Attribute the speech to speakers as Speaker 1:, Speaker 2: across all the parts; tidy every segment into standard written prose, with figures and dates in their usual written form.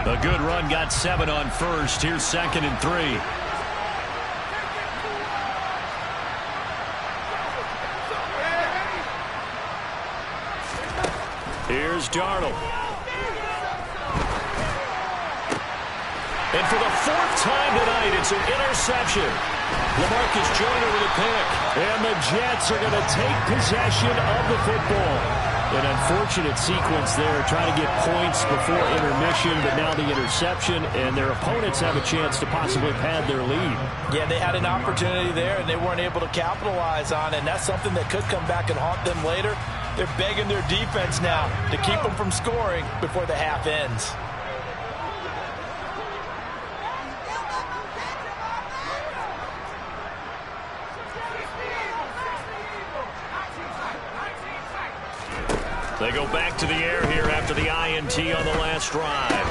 Speaker 1: A good run, got 7 on first. Here's 2nd and 3. Here's Darnold. And for the 4th time tonight, it's an interception. LaMarcus Joyner with a pick. And the Jets are going to take possession of the football. An unfortunate sequence there, trying to get points before intermission, but now the interception, and their opponents have a chance to possibly pad their lead.
Speaker 2: Yeah, they had an opportunity there, and they weren't able to capitalize on it, and that's something that could come back and haunt them later. They're begging their defense now to keep them from scoring before the half ends.
Speaker 1: They go back to the air here after the INT on the last drive.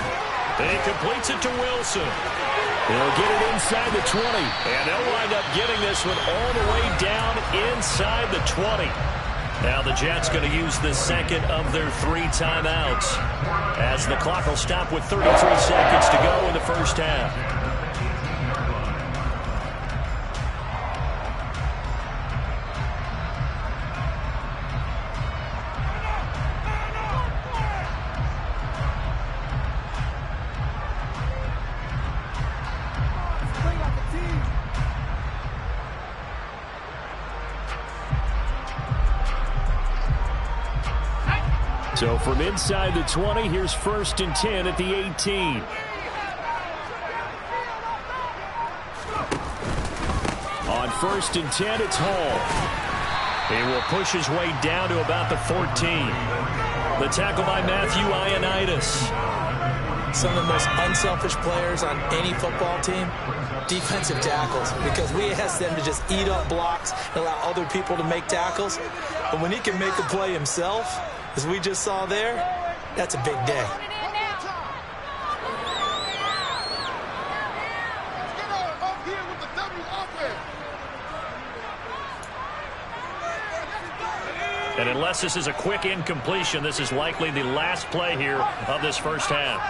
Speaker 1: And he completes it to Wilson. They'll get it inside the 20. And they'll wind up getting this one all the way down inside the 20. Now the Jets going to use the 2nd of their 3 timeouts, as the clock will stop with 33 seconds to go in the first half. So from inside the 20, here's 1st and 10 at the 18. On 1st and 10, it's Hall. He will push his way down to about the 14. The tackle by Matthew Ioannidis.
Speaker 3: Some of the most unselfish players on any football team, defensive tackles, because we ask them to just eat up blocks and allow other people to make tackles. But when he can make a play himself, as we just saw there, that's a big day.
Speaker 1: And unless this is a quick incompletion, this is likely the last play here of this first half.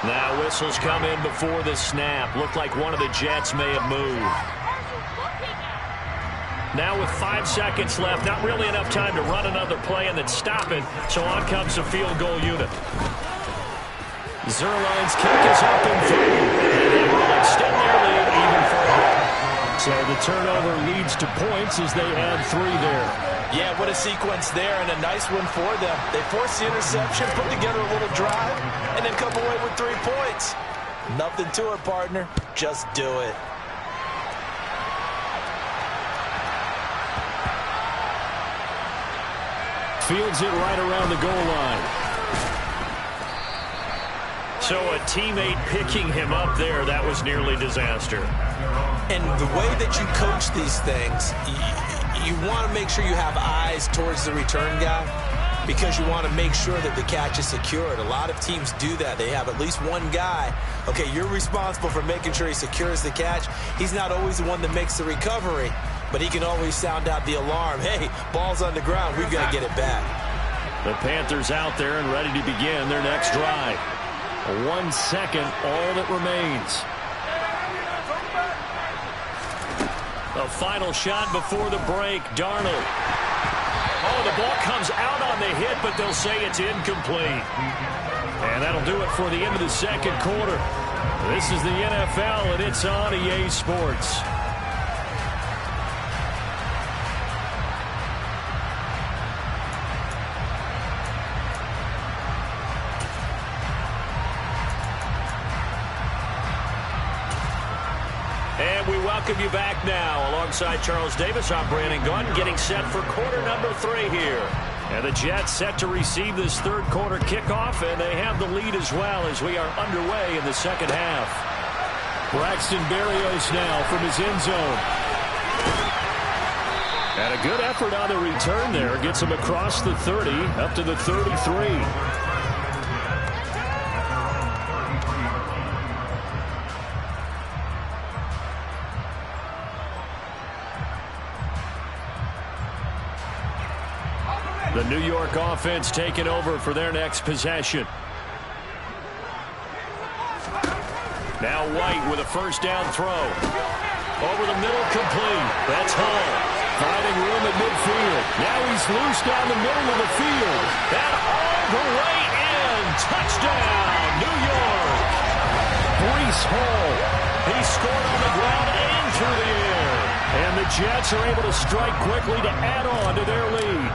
Speaker 1: Now whistles come in before the snap. Looked like one of the Jets may have moved. Now with 5 seconds left, not really enough time to run another play and then stop it. So on comes the field goal unit. Zuerlein's kick is up and through. And they will extend their lead even further. So the turnover leads to points as they add 3 there.
Speaker 2: Yeah, what a sequence there, and a nice one for them. They forced the interception, put together a little drive, and then come away with 3 points. Nothing to it, partner. Just do it.
Speaker 1: Fields it right around the goal line. So a teammate picking him up there, that was nearly disaster.
Speaker 3: And the way that you coach these things, you want to make sure you have eyes towards the return guy, because you want to make sure that the catch is secured. A lot of teams do that. They have at least one guy. Okay, you're responsible for making sure he secures the catch. He's not always the one that makes the recovery, but he can always sound out the alarm. Hey, ball's on the ground. We've got to get it back.
Speaker 1: The Panthers out there and ready to begin their next drive. 1 second, all that remains. A final shot before the break. Darnold. Oh, the ball comes out on the hit, but they'll say it's incomplete. And that'll do it for the end of the second quarter. This is the NFL, and it's on EA Sports. And we welcome you back now. Alongside Charles Davis, I'm Brandon Gunn, getting set for quarter number 3 here. And the Jets set to receive this third quarter kickoff, and they have the lead as well as we are underway in the second half. Braxton Berrios now from his end zone. And a good effort on the return there. Gets him across the 30, up to the 33. The New York offense taking over for their next possession. Now White with a first down throw. Over the middle, complete. That's Hall. Finding room at midfield. Now he's loose down the middle of the field. And all the way in. Touchdown, New York. Breece Hall. He scored on the ground and through the air. And the Jets are able to strike quickly to add on to their lead.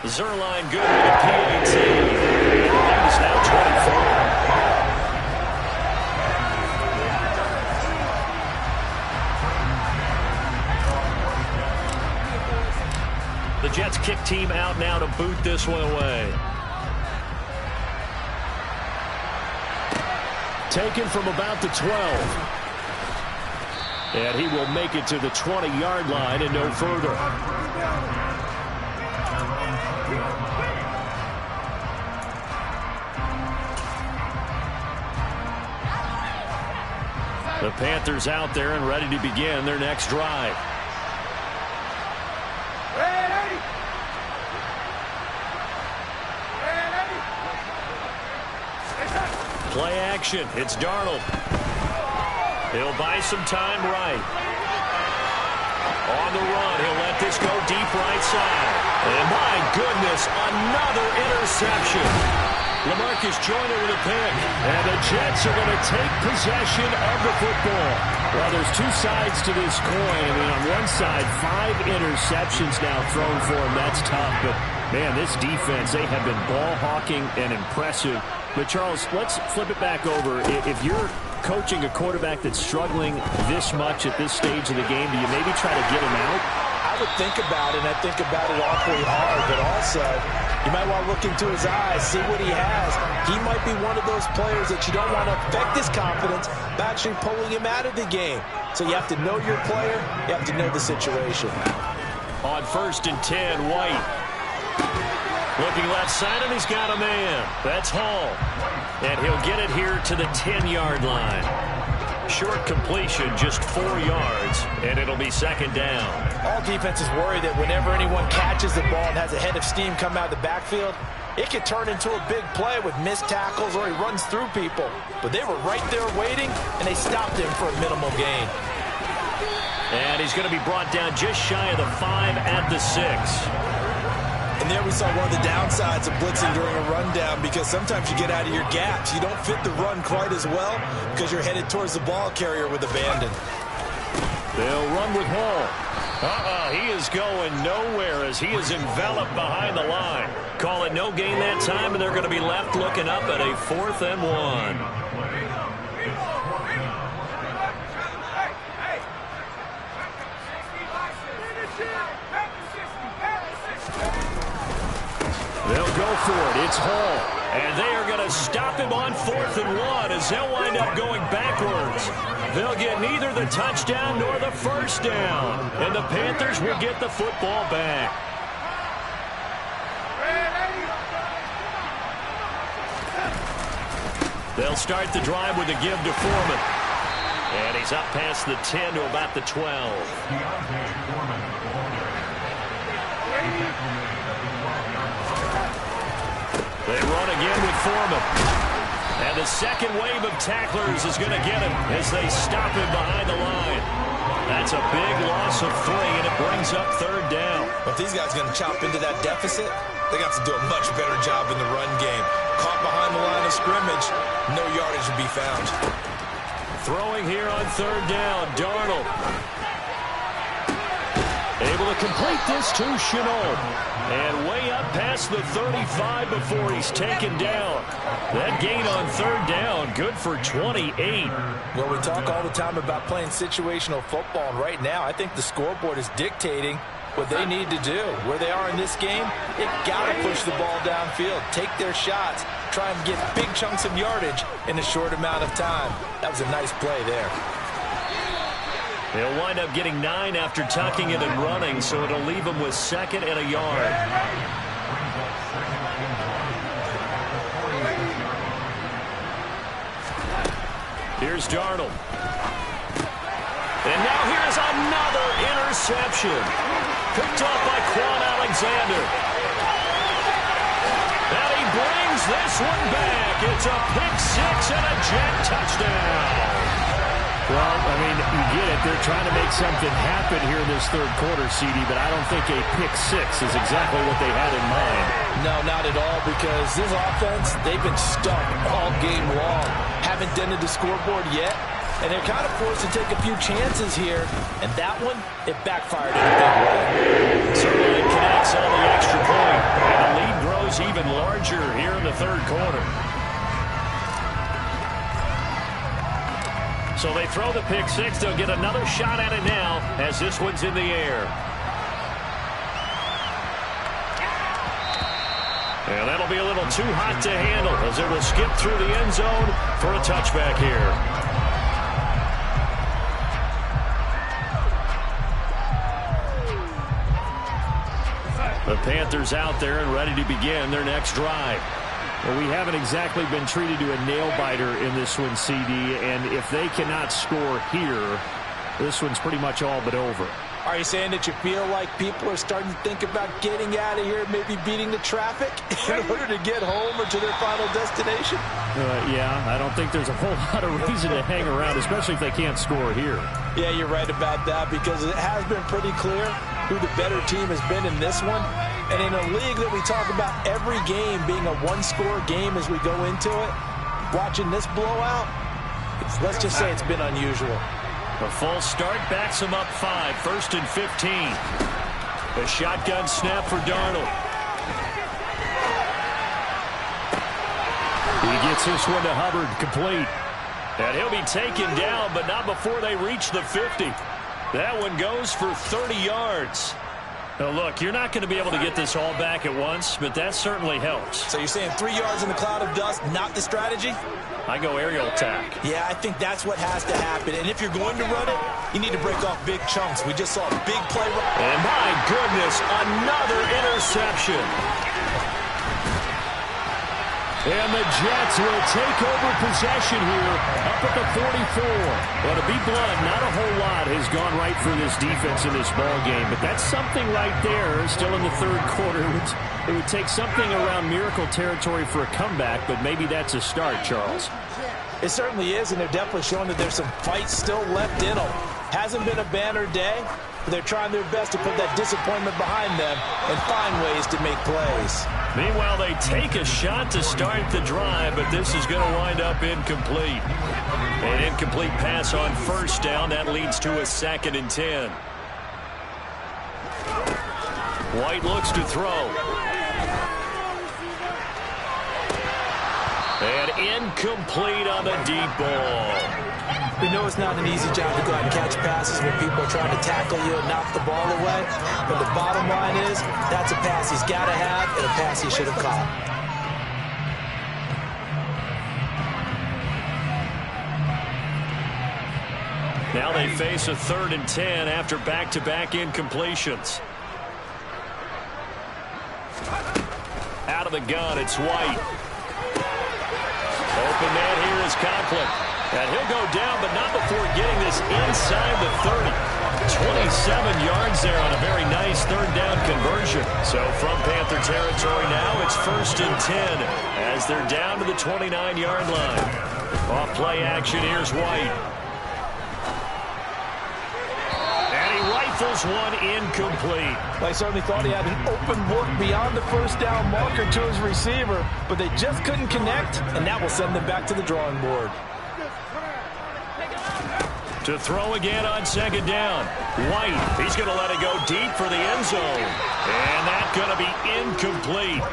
Speaker 1: Zuerlein good with a PAT. He's now 24. The Jets kick team out now to boot this one away. Taken from about the 12. And he will make it to the 20-yard line and no further. The Panthers out there and ready to begin their next drive. Play action. It's Darnold. He'll buy some time right. On the run, he'll let this go deep right side. And my goodness, another interception. LaMarcus Joyner with a pick. And the Jets are going to take possession of the football. Well, there's two sides to this coin. I mean, on one side, 5 interceptions now thrown for him. That's tough. But, man, this defense, they have been ball hawking and impressive. But, Charles, let's flip it back over. If you're coaching a quarterback that's struggling this much at this stage of the game, do you maybe try to get him out?
Speaker 2: I would think about it, and I think about it awfully hard. But also, you might want to look into his eyes, see what he has. He might be one of those players that you don't want to affect his confidence by actually pulling him out of the game. So you have to know your player. You have to know the situation.
Speaker 1: On 1st and 10, White. Looking left side, and he's got a man. That's Hall. And he'll get it here to the 10-yard line. Short completion, just 4 yards, and it'll be 2nd down.
Speaker 2: All defenses worry that whenever anyone catches the ball and has a head of steam come out of the backfield, it can turn into a big play with missed tackles or he runs through people. But they were right there waiting, and they stopped him for a minimal gain.
Speaker 1: And he's going to be brought down just shy of the 5 at the 6.
Speaker 3: And there we saw one of the downsides of blitzing during a rundown, because sometimes you get out of your gaps. You don't fit the run quite as well because you're headed towards the ball carrier with abandon.
Speaker 1: They'll run with Hall. He is going nowhere as he is enveloped behind the line. Call it no gain that time, and they're going to be left looking up at a 4th and 1. They'll go for it. It's Hall. And they are going to stop him on 4th and 1 as they'll wind up going backwards. They'll get neither the touchdown nor the first down. And the Panthers will get the football back. They'll start the drive with a give to Foreman. And he's up past the 10 to about the 12. They run again with Foreman. And the second wave of tacklers is going to get him as they stop him behind the line. That's a big loss of 3, and it brings up 3rd down.
Speaker 3: If these guys are going to chop into that deficit, they got to do a much better job in the run game. Caught behind the line of scrimmage, no yardage to be found.
Speaker 1: Throwing here on 3rd down, Darnold. Able to complete this to Shenault. And way up past the 35 before he's taken down. That gain on 3rd down, good for 28.
Speaker 2: Well, we talk all the time about playing situational football, and right now I think the scoreboard is dictating what they need to do. Where they are in this game, they got to push the ball downfield, take their shots, try and get big chunks of yardage in a short amount of time. That was a nice play there.
Speaker 1: They'll wind up getting 9 after tucking it and running, so it'll leave them with 2nd and a yard. Here's Darnold. And now here's another interception. interception. Picked up by Quan Alexander. And he brings this one back. It's a pick six and a jet touchdown.
Speaker 4: Well, I mean, you get it. They're trying to make something happen here in this third quarter, CD, but I don't think a pick six is exactly what they had in mind.
Speaker 2: No, not at all, because this offense, they've been stuck all game long. Haven't dented the scoreboard yet, and they're kind of forced to take a few chances here, and that one, it backfired in a big way.
Speaker 1: Sirlein connects on the extra point, and the lead grows even larger here in the third quarter. So they throw the pick six. They'll get another shot at it now as this one's in the air. And that'll be a little too hot to handle as it will skip through the end zone for a touchback here. The Panthers out there and ready to begin their next drive.
Speaker 4: Well, we haven't exactly been treated to a nail-biter in this one, CD, and if they cannot score here, this one's pretty much all but over.
Speaker 2: Are you saying that you feel like people are starting to think about getting out of here, maybe beating the traffic in order to get home or to their final destination?
Speaker 4: Yeah, I don't think there's a whole lot of reason to hang around, especially if they can't score here.
Speaker 2: Yeah, you're right about that, because it has been pretty clear who the better team has been in this one. And in a league that we talk about every game being a one-score game as we go into it, watching this blowout, let's just say it's been unusual.
Speaker 1: A false start backs him up 5, 1st and 15. A shotgun snap for Darnold. He gets this one to Hubbard, complete. And he'll be taken down, but not before they reach the 50. That one goes for 30 yards. Now, look, you're not going to be able to get this all back at once, but that certainly helps.
Speaker 2: So you're saying 3 yards in the cloud of dust, not the strategy?
Speaker 1: I go aerial attack.
Speaker 2: Yeah, I think that's what has to happen. And if you're going to run it, you need to break off big chunks. We just saw a big play.
Speaker 1: And my goodness, another interception. And the Jets will take over possession here up at the 44. Well, to be blunt, not a whole lot has gone right for this defense in this ball game, but that's something right there still in the third quarter. It would take something around miracle territory for a comeback, but maybe that's a start, Charles.
Speaker 2: It certainly is, and they're definitely showing that there's some fight still left in them. Hasn't been a banner day, but they're trying their best to put that disappointment behind them and find ways to make plays.
Speaker 1: Meanwhile, they take a shot to start the drive, but this is going to wind up incomplete. An incomplete pass on first down. That leads to a 2nd and 10. White looks to throw. And incomplete on the deep ball.
Speaker 2: We know it's not an easy job to go out and catch passes when people are trying to tackle you and knock the ball away. But the bottom line is, that's a pass he's got to have and a pass he should have caught.
Speaker 1: Now they face a 3rd and 10 after back-to-back incompletions. Out of the gun, it's White. Open man here is Conklin. And he'll go down, but not before getting this inside the 30. 27 yards there on a very nice 3rd down conversion. So from Panther territory now, it's 1st and 10 as they're down to the 29-yard line. Off play action, here's White. And he rifles one incomplete.
Speaker 2: I certainly thought he had an open look beyond the 1st down marker to his receiver, but they just couldn't connect, and that will send them back to the drawing board.
Speaker 1: To throw again on 2nd down. White, he's going to let it go deep for the end zone. And that's going to be incomplete.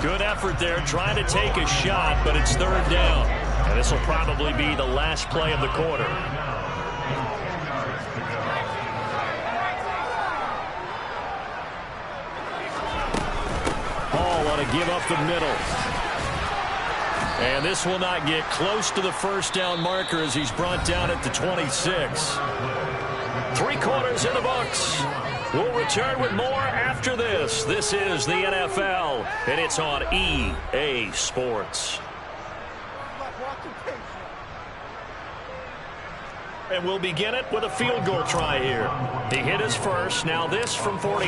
Speaker 1: Good effort there, trying to take a shot, but it's 3rd down. And this will probably be the last play of the quarter. Hall want to give up the middle. And this will not get close to the 1st down marker as he's brought down at the 26. 3 quarters in the books. We'll return with more after this. This is the NFL, and it's on EA Sports. And we'll begin it with a field goal try here. He hit his first. Now this from 43.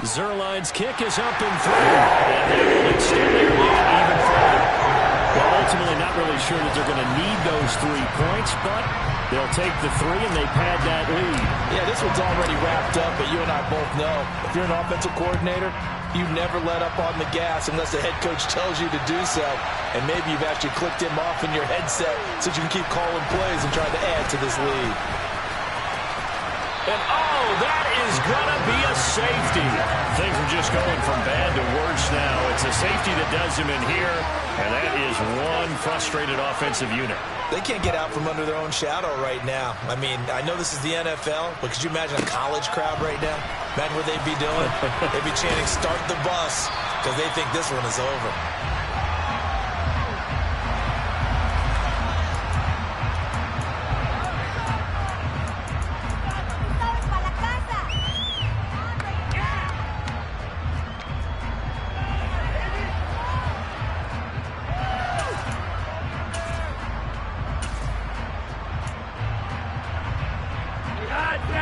Speaker 1: Zuerlein's kick is up and through. And they will extend their lead even further. Well, ultimately not really sure that they're going to need those 3 points, but they'll take the 3 and they pad that lead.
Speaker 2: Yeah, this one's already wrapped up, but you and I both know if you're an offensive coordinator, you never let up on the gas unless the head coach tells you to do so. And maybe you've actually clicked him off in your headset so you can keep calling plays and trying to add to this lead.
Speaker 1: And oh, that is going to be a safety. Things are just going from bad to worse now. It's a safety that does him in here, and that is one frustrated offensive unit.
Speaker 3: They can't get out from under their own shadow right now. I mean, I know this is the NFL, but could you imagine a college crowd right now? Imagine what they'd be doing. They'd be chanting, "Start the bus," because they think this one is over.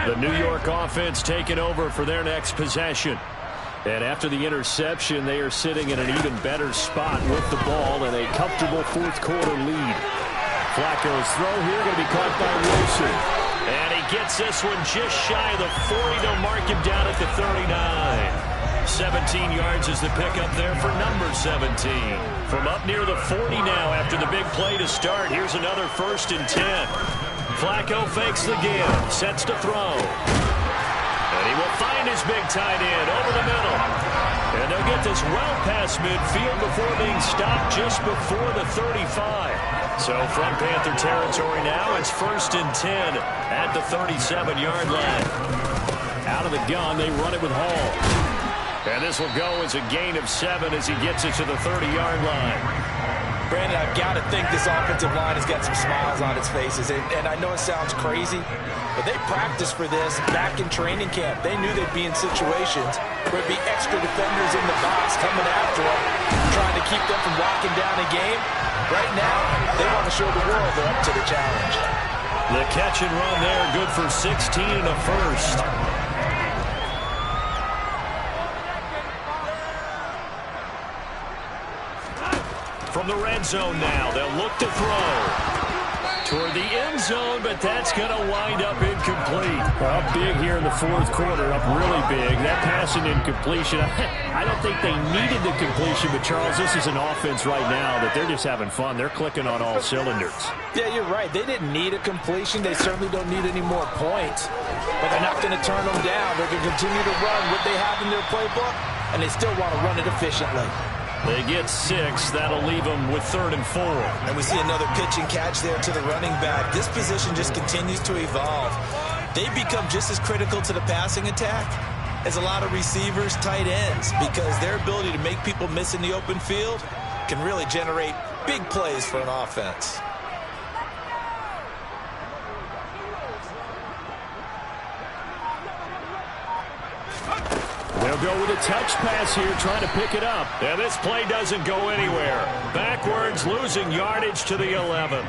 Speaker 1: The New York offense taking over for their next possession. And after the interception, they are sitting in an even better spot with the ball and a comfortable fourth-quarter lead. Flacco's throw here going to be caught by Wilson. And he gets this one just shy of the 40. They'll mark him down at the 39. 17 yards is the pickup there for number 17. From up near the 40 now after the big play to start. Here's another 1st and 10. Flacco fakes the give, sets to throw. And he will find his big tight end over the middle. And they'll get this well past midfield before being stopped just before the 35. So from Panther territory now, it's 1st and 10 at the 37-yard line. Out of the gun, they run it with Hall. And this will go as a gain of 7 as he gets it to the 30-yard line.
Speaker 2: Brandon, I've got to think this offensive line has got some smiles on its faces. And I know it sounds crazy, but they practiced for this back in training camp. They knew they'd be in situations where there'd be extra defenders in the box coming after them, trying to keep them from locking down a game. Right now, they want to show the world they're up to the challenge.
Speaker 1: The catch and run there, good for 16 and a first. From the red zone now, they'll look to throw toward the end zone, but that's going to wind up incomplete.
Speaker 4: Up big here in the fourth quarter, up really big. That pass and incompletion, I don't think they needed the completion, but Charles, this is an offense right now that they're just having fun. They're clicking on all cylinders.
Speaker 2: Yeah, you're right. They didn't need a completion. They certainly don't need any more points, but they're not going to turn them down. They're going to continue to run what they have in their playbook, and they still want to run it efficiently.
Speaker 1: They get 6. That'll leave them with 3rd and 4.
Speaker 3: And we see another pitch and catch there to the running back. This position just continues to evolve. They become just as critical to the passing attack as a lot of receivers, tight ends, because their ability to make people miss in the open field can really generate big plays for an offense.
Speaker 4: They'll go with a touch pass here, trying to pick it up.
Speaker 1: And this play doesn't go anywhere. Backwards, losing yardage to the 11.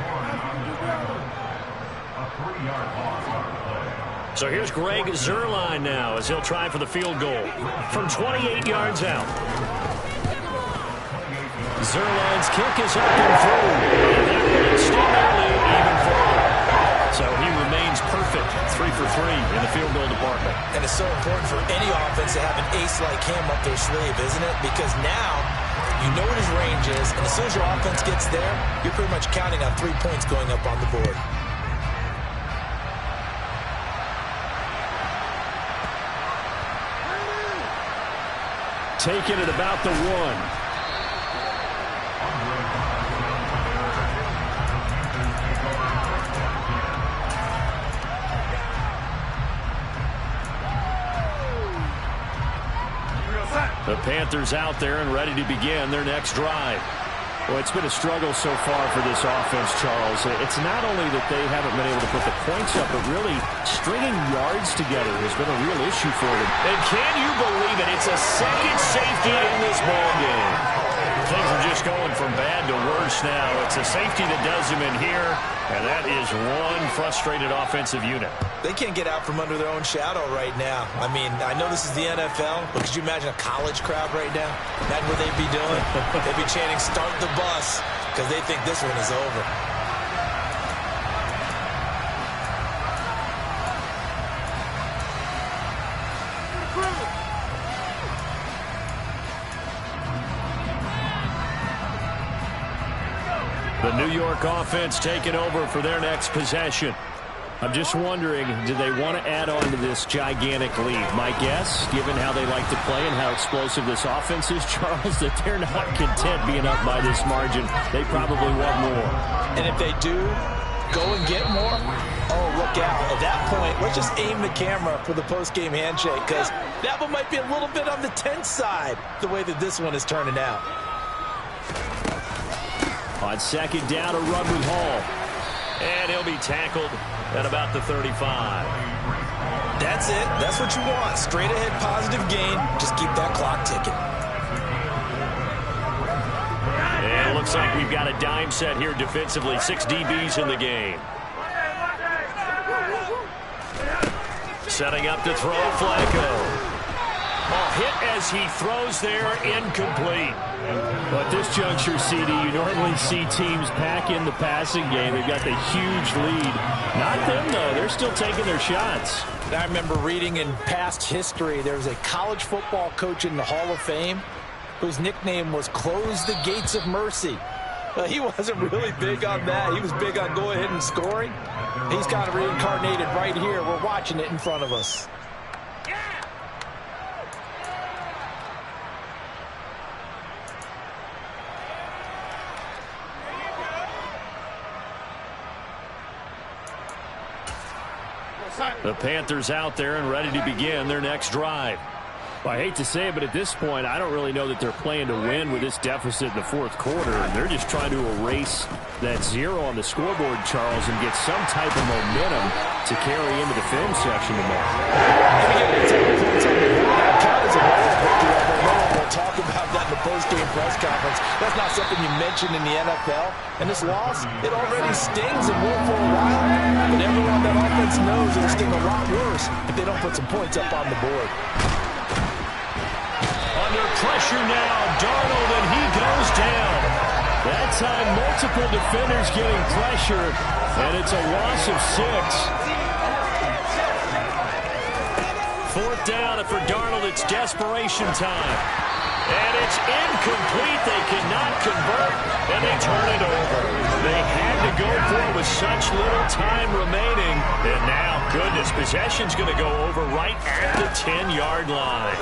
Speaker 1: So here's Greg Zuerlein now as he'll try for the field goal from 28 yards out. Zuerlein's kick is up and through. And that will extend their lead even further. So he remains perfect, 3 for 3 in the field goal department.
Speaker 3: And it's so important for any offense to have an ace like him up their sleeve, isn't it? Because now you know what his range is, and as soon as your offense gets there, you're pretty much counting on 3 points going up on the board.
Speaker 4: Taking it about the 1. The Panthers out there and ready to begin their next drive. Well, it's been a struggle so far for this offense, Charles. It's not only that they haven't been able to put the points up, but really stringing yards together has been a real issue for them.
Speaker 1: And can you believe it? It's a second safety in this ball game. things are just going from bad to worse now. It's a safety that does him in here, and that is one frustrated offensive unit.
Speaker 3: They can't get out from under their own shadow right now. I mean, I know this is the NFL, but could you imagine a college crowd right now? Imagine what they'd be doing. They'd be chanting, "Start the bus," because they think this one is over.
Speaker 1: The New York offense taking over for their next possession. I'm just wondering, do they want to add on to this gigantic lead? My guess, given how they like to play and how explosive this offense is, Charles, that they're not content being up by this margin. They probably want more.
Speaker 3: And if they do go and get more, oh, look out. At that point, let's just aim the camera for the post-game handshake, because that one might be a little bit on the tense side, the way that this one is turning out.
Speaker 1: On second down, a run with Hall. And he'll be tackled at about the 35.
Speaker 3: That's it. That's what you want. Straight ahead positive gain. Just keep that clock ticking.
Speaker 1: And it looks like we've got a dime set here defensively. 6 DBs in the game. Setting up to throw, Flacco. Ball hit as he throws there, incomplete.
Speaker 4: Well, at this juncture, CD, you normally see teams pack in the passing game. They've got the huge lead. Not them, though. They're still taking their shots.
Speaker 2: I remember reading in past history, there was a college football coach in the Hall of Fame whose nickname was Close the Gates of Mercy. Well, he wasn't really big on that. He was big on go ahead and scoring. He's kind of reincarnated right here. We're watching it in front of us.
Speaker 1: The Panthers out there and ready to begin their next drive.
Speaker 4: Well, I hate to say it, but at this point, I don't really know that they're playing to win with this deficit in the fourth quarter. They're just trying to erase that 0 on the scoreboard, Charles, and get some type of momentum to carry into the film section tomorrow.
Speaker 2: We'll talk about that in the post-game press conference. That's not something you mention in the NFL. And this loss, it already stings and will for a while. But everyone on that offense knows it'll sting a lot worse if they don't put some points up on the board.
Speaker 1: Under pressure now, Darnold, and he goes down. That time, multiple defenders getting pressure, and it's a loss of 6. Fourth down, and for Darnold, it's desperation time. And it's incomplete. They cannot convert, and they turn it over. They had to go for it with such little time remaining. And now, goodness, possession's going to go over right at the 10-yard line.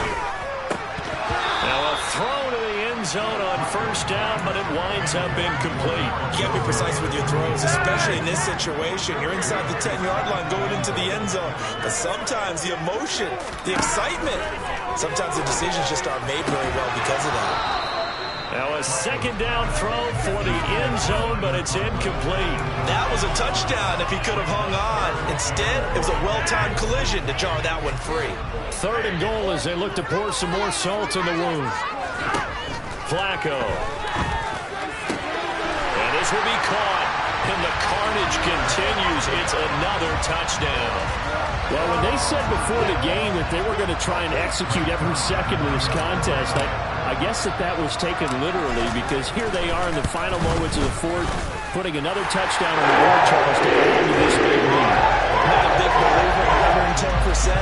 Speaker 1: Now a throw to the end zone on first down, but it winds up incomplete.
Speaker 3: You got to be precise with your throws, especially in this situation. You're inside the 10-yard line going into the end zone. But sometimes the emotion, the excitement, sometimes the decisions just aren't made very well because of that.
Speaker 1: Now a second down throw for the end zone, but it's incomplete.
Speaker 3: That was a touchdown if he could have hung on. Instead, it was a well-timed collision to jar that one free.
Speaker 1: Third and goal as they look to pour some more salt in the wound. Flacco. And this will be caught. And the carnage continues. It's another touchdown.
Speaker 4: Well, when they said before the game that they were going to try and execute every second of this contest, I guess that was taken literally, because here they are in the final moments of the fourth, putting another touchdown on the board, Charles, to add to this big lead.
Speaker 2: Not a big believer in 110%,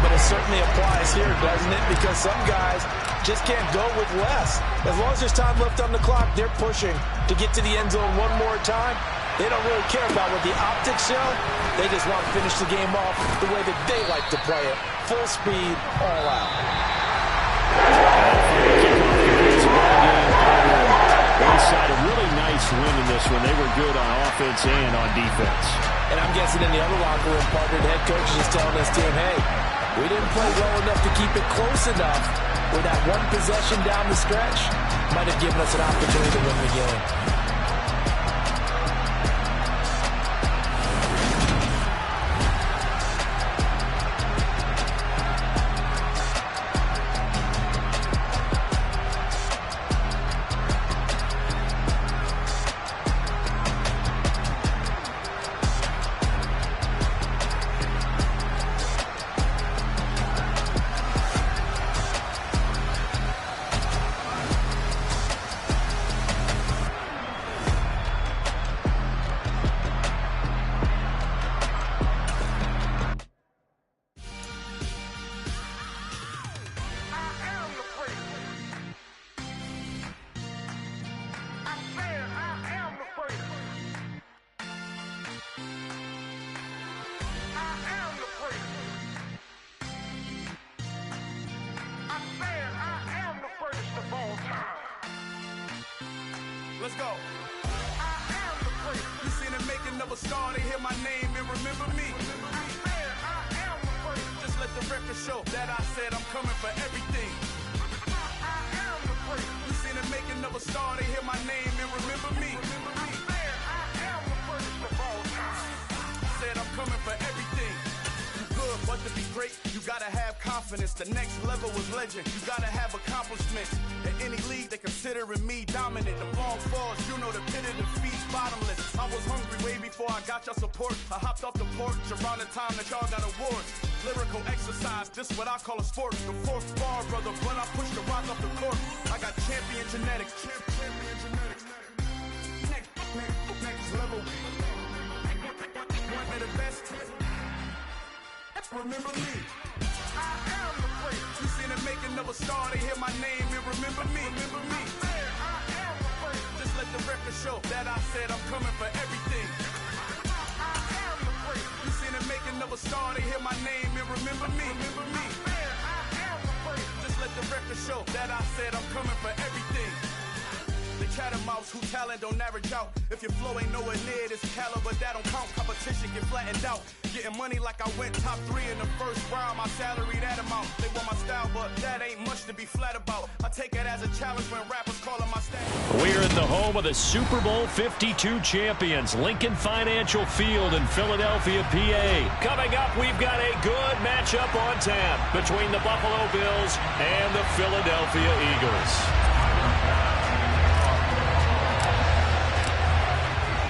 Speaker 2: but it certainly applies here, doesn't it? Because some guys just can't go with less. As long as there's time left on the clock, they're pushing to get to the end zone one more time. They don't really care about what the optics show. They just want to finish the game off the way that they like to play it. Full speed, all out.
Speaker 4: Inside a really nice win in this one. They were good on offense and on defense.
Speaker 2: And I'm guessing in the other locker room, partner, the head coach is just telling this team, hey, we didn't play well enough to keep it close enough where that one possession down the stretch might have given us an opportunity to win the game.
Speaker 5: Let's go. You seen the making of a star, they hear my name and remember me. Just let the record show that I said I'm coming for everything. You seen the making of a star, they hear my name and remember me. Said I'm coming for everything. You good, but to be great, you gotta have confidence. The next level was legend. You gotta have accomplishments. In any league, they considering me dominant. The long falls, you know the pit of defeat's bottomless. I was hungry way before I got your support. I hopped off the porch around the time that y'all got awards. Lyrical exercise, this what I call a sport. The fourth bar, brother, when I push the rock off the court. I got champion genetics. Next level. One of the best. Remember me. I am the great. You seen the making of a star, they hear my name and remember me. Remember me. I am the great. Just let the record show that I said I'm coming for everything. I am the great. You seen the making of a star, they hear my name and remember me. Remember me. I am the great. Just let the record show that I said I'm coming for everything. The catamounts who talent don't average out. If your flow ain't nowhere near this caliber, that don't count. Competition get flattened out. Getting money like I went top 3 in the first round. My salary that amount. They want my style, but that ain't much to be flat about. I take it as a challenge when rappers calling my style.
Speaker 1: We're in the home of the Super Bowl 52 champions, Lincoln Financial Field in Philadelphia, PA. Coming up, we've got a good matchup on tap between the Buffalo Bills and the Philadelphia Eagles.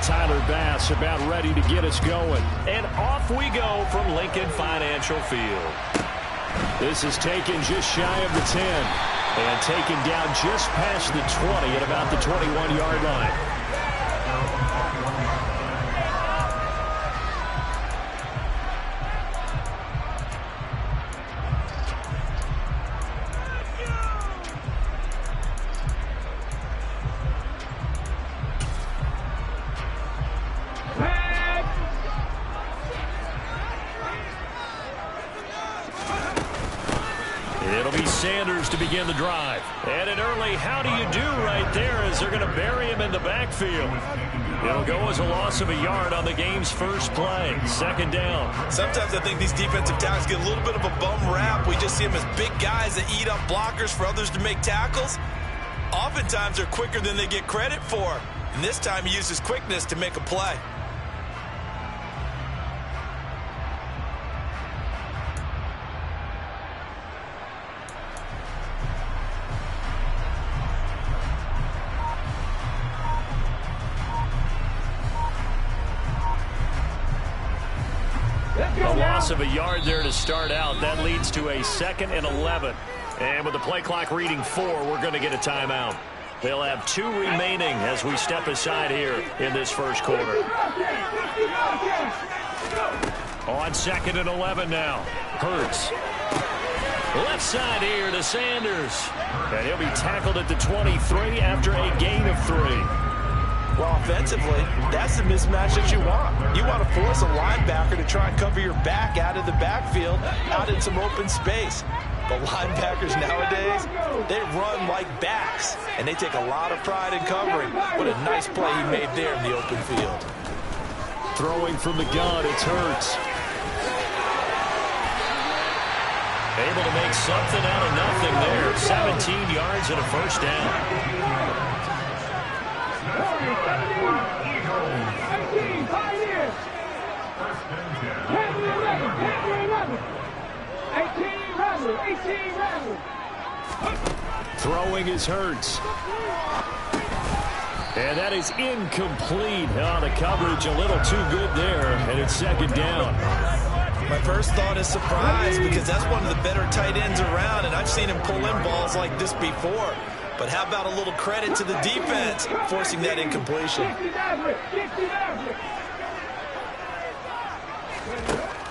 Speaker 1: Tyler Bass about ready to get us going. And off we go from Lincoln Financial Field. This is taken just shy of the 10. And taken down just past the 20 at about the 21-yard line. It'll be Sanders to begin the drive. And an early how do you do right there as they're going to bury him in the backfield. It'll go as a loss of a yard on the game's first play. Second down.
Speaker 3: Sometimes I think these defensive tackles get a little bit of a bum rap. We just see them as big guys that eat up blockers for others to make tackles. Oftentimes they're quicker than they get credit for. And this time he uses quickness to make a play.
Speaker 1: A loss of a yard there to start out. That leads to a 2nd and 11. And with the play clock reading 4, we're going to get a timeout. They'll have 2 remaining as we step aside here in this first quarter. On 2nd and 11 now. Hurts. Left side here to Sanders. And he'll be tackled at the 23 after a gain of 3.
Speaker 3: Well, offensively, that's the mismatch that you want. You want to force a linebacker to try and cover your back out of the backfield, out in some open space. But linebackers nowadays, they run like backs, and they take a lot of pride in covering. What a nice play he made there in the open field.
Speaker 1: Throwing from the gun, it's Hurts. Able to make something out of nothing there. 17 yards and a first down.
Speaker 6: 18.
Speaker 1: Throwing is Hurts. And that is incomplete. Oh, the coverage a little too good there, and it's 2nd down.
Speaker 3: My first thought is surprise, because that's one of the better tight ends around, and I've seen him pull in balls like this before. But how about a little credit to the defense forcing that incompletion?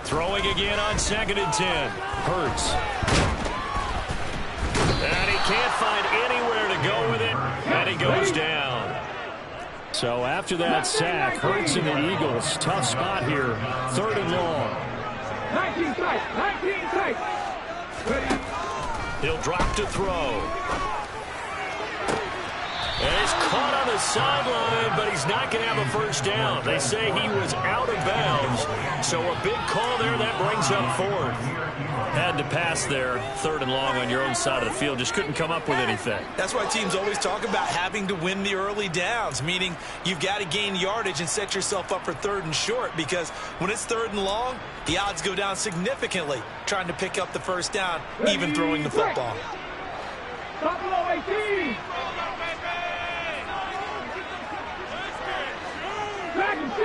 Speaker 1: Throwing again on 2nd and 10. Hurts. And he can't find anywhere to go with it, and he goes down. So after that sack, Hurts and the Eagles, tough spot here, 3rd and long.
Speaker 6: 19 tight.
Speaker 1: He'll drop to throw. And he's caught on the sideline, but he's not going to have a first down. They say he was out of bounds, so a big call there. That brings up fourth. Had to pass there, 3rd and long on your own side of the field. Just couldn't come up with anything.
Speaker 3: That's why teams always talk about having to win the early downs, meaning you've got to gain yardage and set yourself up for 3rd and short, because when it's 3rd and long, the odds go down significantly trying to pick up the first down, even throwing the football.
Speaker 6: Buffalo 18. Dragon 60.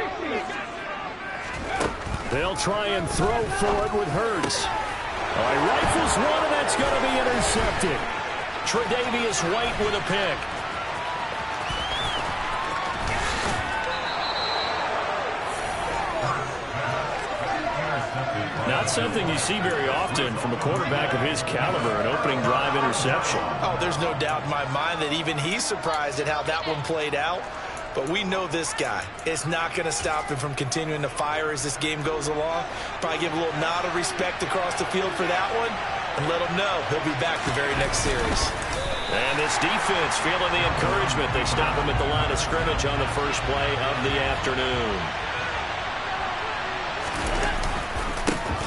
Speaker 4: They'll try and throw for it with Hurts. All right, rifles one, and that's going to be intercepted.
Speaker 1: Tre'Davious White with a pick. Not something you see very often from a quarterback of his caliber, an opening drive interception.
Speaker 3: Oh, there's no doubt in my mind that even he's surprised at how that one played out. But we know this guy. It's not going to stop him from continuing to fire as this game goes along. Probably give a little nod of respect across the field for that one and let him know he'll be back the very next series.
Speaker 1: And this defense feeling the encouragement. They stop him at the line of scrimmage on the first play of the afternoon.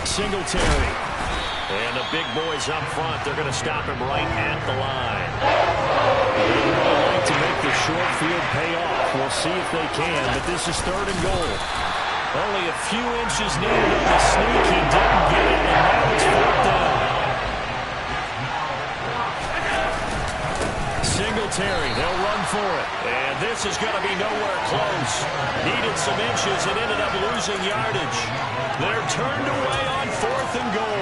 Speaker 1: Singletary. And the big boys up front, they're going to stop him right at the line. They would like to make the short field pay off. We'll see if they can, but this is 3rd and goal. Only a few inches needed on the sneak. He didn't get it, and now it's 4th down. Singletary, they'll run for it. And this is going to be nowhere close. Needed some inches and ended up losing yardage. They're turned away on 4th and goal.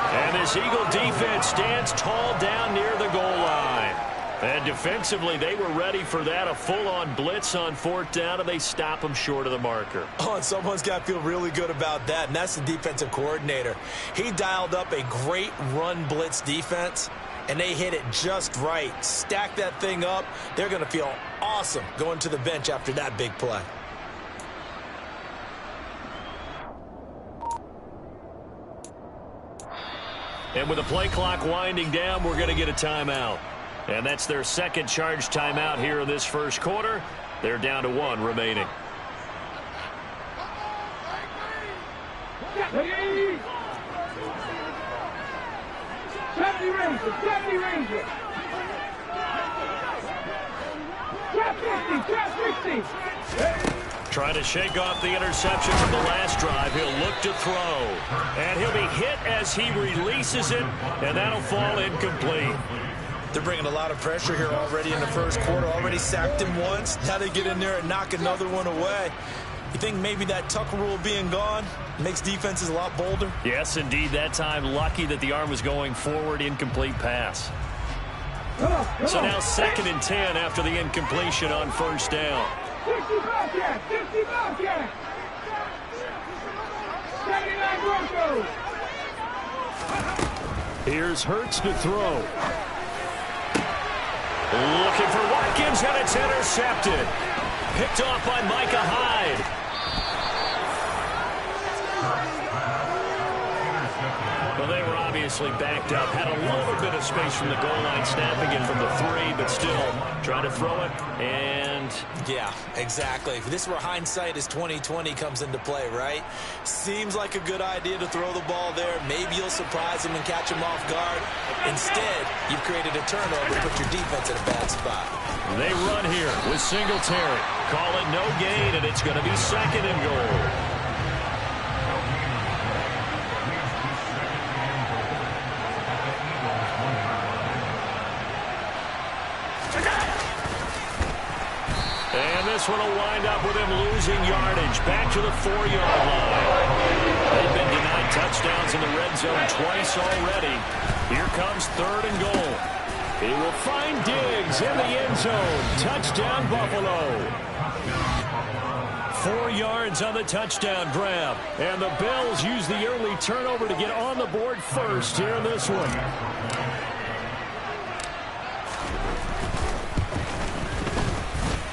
Speaker 1: And this Eagle defense stands tall down near the goal line. And defensively, they were ready for that, a full-on blitz on 4th down, and they stop them short of the marker.
Speaker 3: Oh, and someone's got to feel really good about that, and that's the defensive coordinator. He dialed up a great run blitz defense, and they hit it just right. Stack that thing up. They're going to feel awesome going to the bench after that big play.
Speaker 1: And with the play clock winding down, we're going to get a timeout. And that's their second charge timeout here in this first quarter. They're down to 1 remaining.
Speaker 6: 70 Rangers, 70 Rangers. Trap 50, trap 60.
Speaker 1: Trying to shake off the interception from the last drive. He'll look to throw. And he'll be hit as he releases it, and that'll fall incomplete.
Speaker 3: They're bringing a lot of pressure here already in the first quarter. Already sacked him once. Now they get in there and knock another one away. You think maybe that tuck rule being gone makes defenses a lot bolder?
Speaker 1: Yes, indeed. That time, lucky that the arm was going forward. Incomplete pass. So now 2nd and 10 after the incompletion on 1st down.
Speaker 6: 60 Bobcats, 60 Bobcats. 79 Broncos.
Speaker 4: Here's Hurts to throw.
Speaker 1: Looking for Watkins, and it's intercepted. Picked off by Micah Hyde. Well, they were obviously backed up. Had a little bit of space from the goal line, snapping it from the 3, but still trying to throw it. And
Speaker 3: yeah, exactly. This is where hindsight is 20/20 comes into play, right? Seems like a good idea to throw the ball there. Maybe you'll surprise him and catch him off guard. Instead, you've created a turnover and put your defense in a bad spot.
Speaker 1: They run here with Singletary. Call it no gain, and it's going to be 2nd and goal. This one will wind up with him losing yardage. Back to the 4-yard line. They've been denied touchdowns in the red zone twice already. Here comes 3rd and goal. He will find Diggs in the end zone. Touchdown, Buffalo. 4 yards on the touchdown grab. And the Bills use the early turnover to get on the board first here in this one.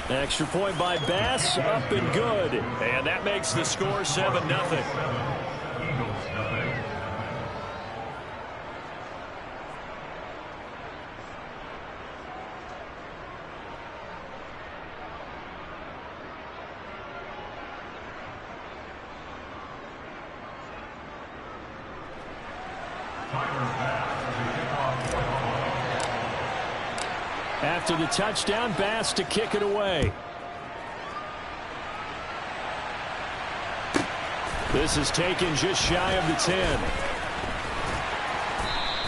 Speaker 1: Extra point by Bass, up and good. And that makes the score 7-0.
Speaker 4: After the touchdown, Bass to kick it away. This is taken just shy of the 10.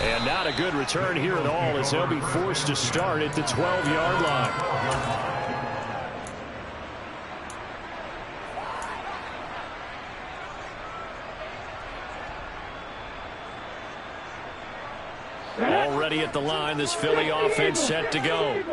Speaker 4: And not a good return here at all as they'll be forced to start at the 12-yard line. Already at the line, this Philly offense set to go.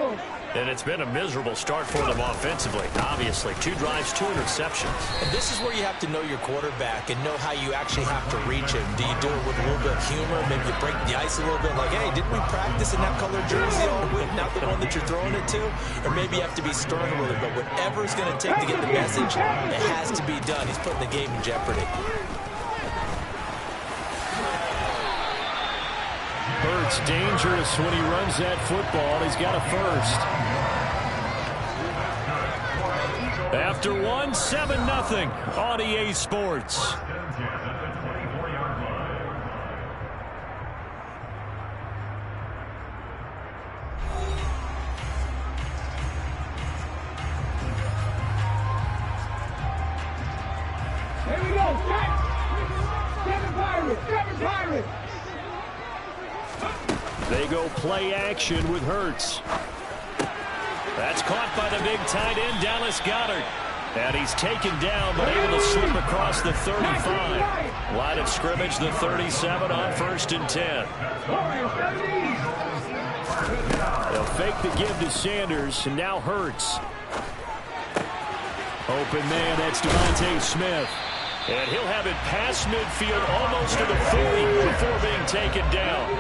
Speaker 4: And it's been a miserable start for them offensively. Obviously, 2 drives, 2 interceptions.
Speaker 3: And this is where you have to know your quarterback and know how you actually have to reach him. Do you do it with a little bit of humor? Maybe you break the ice a little bit like, hey, didn't we practice in that color jersey all week, not the one that you're throwing it to? Or maybe you have to be stern with it. But whatever it's going to take to get the message, it has to be done. He's putting the game in jeopardy.
Speaker 4: Hurts dangerous when he runs that football. He's got a first. After 1, 7-0 on EA Sports.
Speaker 6: Here we go, set! 7 Pirates, 7 Pirates!
Speaker 4: They go play action with Hurts. That's caught by the big tight end, Dallas Goedert. And he's taken down, but able to slip across the 35. Line of scrimmage, the 37 on 1st and 10. They'll fake the give to Sanders, and now Hurts. Open man, that's Devontae Smith. And he'll have it past midfield, almost to the 40 before being taken down.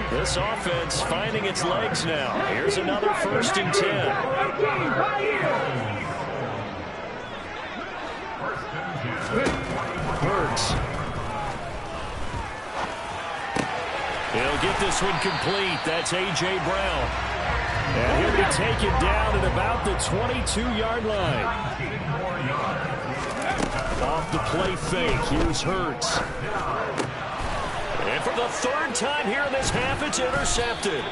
Speaker 4: This offense finding its legs now. Here's another 1st and 10. Hurts. He'll get this one complete. That's A.J. Brown. And he'll be taken down at about the 22-yard line. Off the play fake, here's Hurts. And for the 3rd time here in this half, it's intercepted.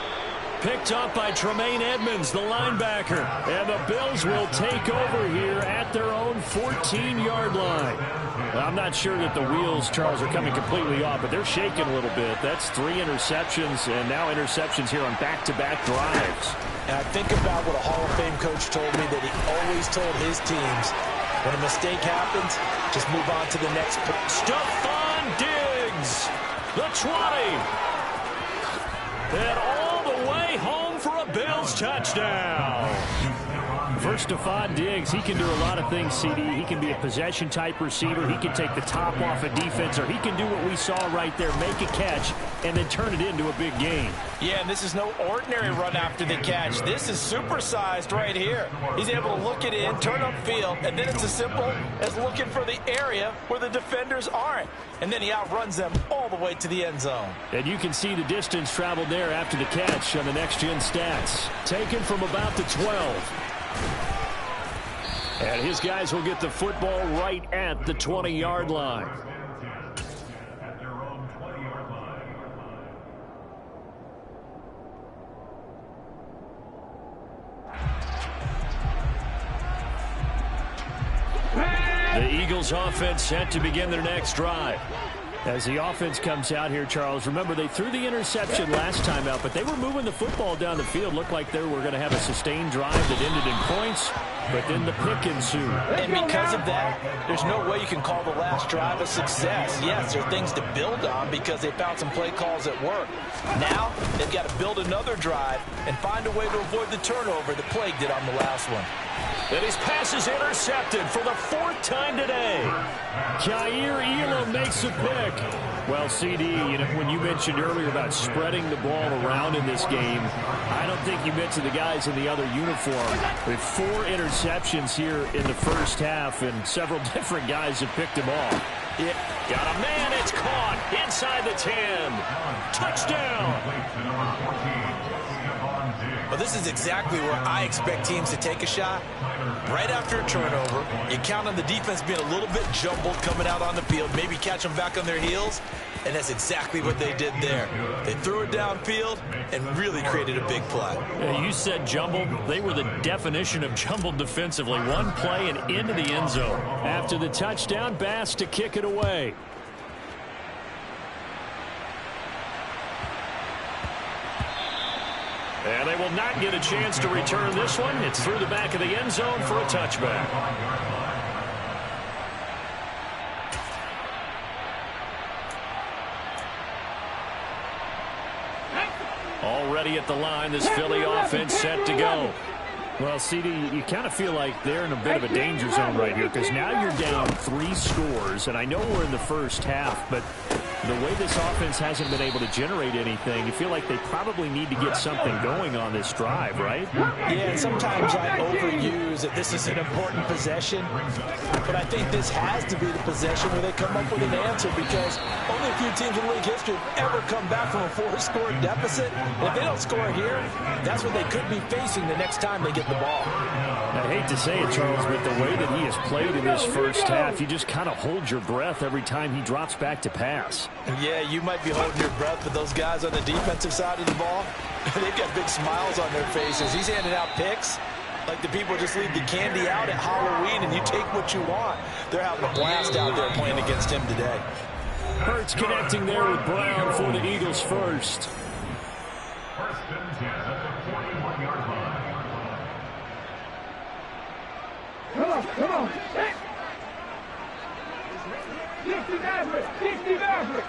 Speaker 4: Picked up by Tremaine Edmonds, the linebacker. And the Bills will take over here at their own 14-yard line. I'm not sure that the wheels, Charles, are coming completely off, but they're shaking a little bit. That's 3 interceptions, and now interceptions here on back-to-back drives.
Speaker 3: And I think about what a Hall of Fame coach told me that he always told his teams, when a mistake happens, just move on to the next.
Speaker 4: Stephon Diggs, the 20. And all the way home for a Bills touchdown. For Stephon Diggs, he can do a lot of things, CD. He can be a possession-type receiver. He can take the top off a defense, or he can do what we saw right there, make a catch, and then turn it into a big game.
Speaker 2: Yeah, and this is no ordinary run after the catch. This is supersized right here. He's able to look it in, turn upfield, and then it's as simple as looking for the area where the defenders aren't. And then he outruns them all the way to the end zone.
Speaker 4: And you can see the distance traveled there after the catch on the next-gen stats. Taken from about the 12. And his guys will get the football right at the 20-yard line. The Eagles offense set to begin their next drive. As the offense comes out here, Charles, remember they threw the interception last time out, but they were moving the football down the field. Looked like they were going to have a sustained drive that ended in points, but then the pick ensued.
Speaker 2: And because of that, there's no way you can call the last drive a success. Yes, there are things to build on because they found some play calls that work. Now, they've got to build another drive and find a way to avoid the turnover that plagued it on the last one.
Speaker 4: And his pass is intercepted for the 4th time today. Kaiir Elam makes a pick. Well, CD, you know, when you mentioned earlier about spreading the ball around in this game, I don't think you mentioned the guys in the other uniform. With 4 interceptions here in the first half, and several different guys have picked them off.
Speaker 1: Yeah. Got a man. It's caught inside the 10. Touchdown.
Speaker 3: Well, this is exactly where I expect teams to take a shot. Right after a turnover, you count on the defense being a little bit jumbled coming out on the field, maybe catch them back on their heels, and that's exactly what they did there. They threw it downfield and really created a big play.
Speaker 4: Yeah, you said jumbled. They were the definition of jumbled defensively. One play and into the end zone. After the touchdown, Bass to kick it away. And they will not get a chance to return this one. It's through the back of the end zone for a touchback. Already at the line, this Philly offense set to go. Well, CD, you kind of feel like they're in a bit of a danger zone right here because now you're down 3 scores, and I know we're in the first half, but the way this offense hasn't been able to generate anything, you feel like they probably need to get something going on this drive, right?
Speaker 3: Yeah, and sometimes I overuse that this is an important possession, but I think this has to be the possession where they come up with an answer because only a few teams in league history have ever come back from a 4-score deficit. And if they don't score here, that's what they could be facing the next time they get the ball.
Speaker 4: I hate to say it, Charles, but the way that he has played in this first half, you just kind of hold your breath every time he drops back to pass.
Speaker 3: Yeah, you might be holding your breath, but those guys on the defensive side of the ball, they've got big smiles on their faces. He's handing out picks like the people just leave the candy out at Halloween and you take what you want. They're having a blast out there playing against him today.
Speaker 4: Hurts connecting there with Brown for the Eagles first.
Speaker 7: First and 10 at the 41-yard line.
Speaker 6: Come on. 60 Maverick.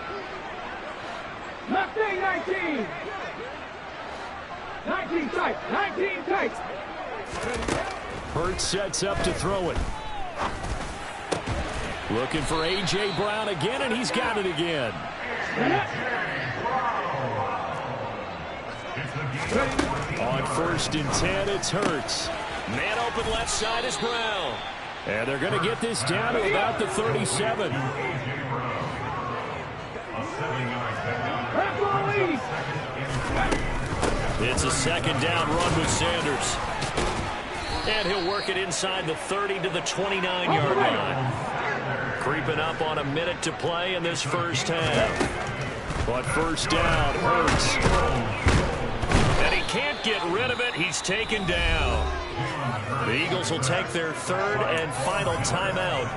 Speaker 6: Left day 19. 19 tight.
Speaker 4: Hurts sets up to throw it. Looking for A.J. Brown again, and he's got it again. On 1st and 10, it's Hurts.
Speaker 1: Man open left side is Brown.
Speaker 4: And they're going to get this down to about the 37.
Speaker 1: It's a 2nd down run with Sanders. And he'll work it inside the 30 to the 29-yard line. Creeping up on a minute to play in this first half.
Speaker 4: But first down, Hurts.
Speaker 1: And he can't get rid of it. He's taken down. The Eagles will take their 3rd and final timeout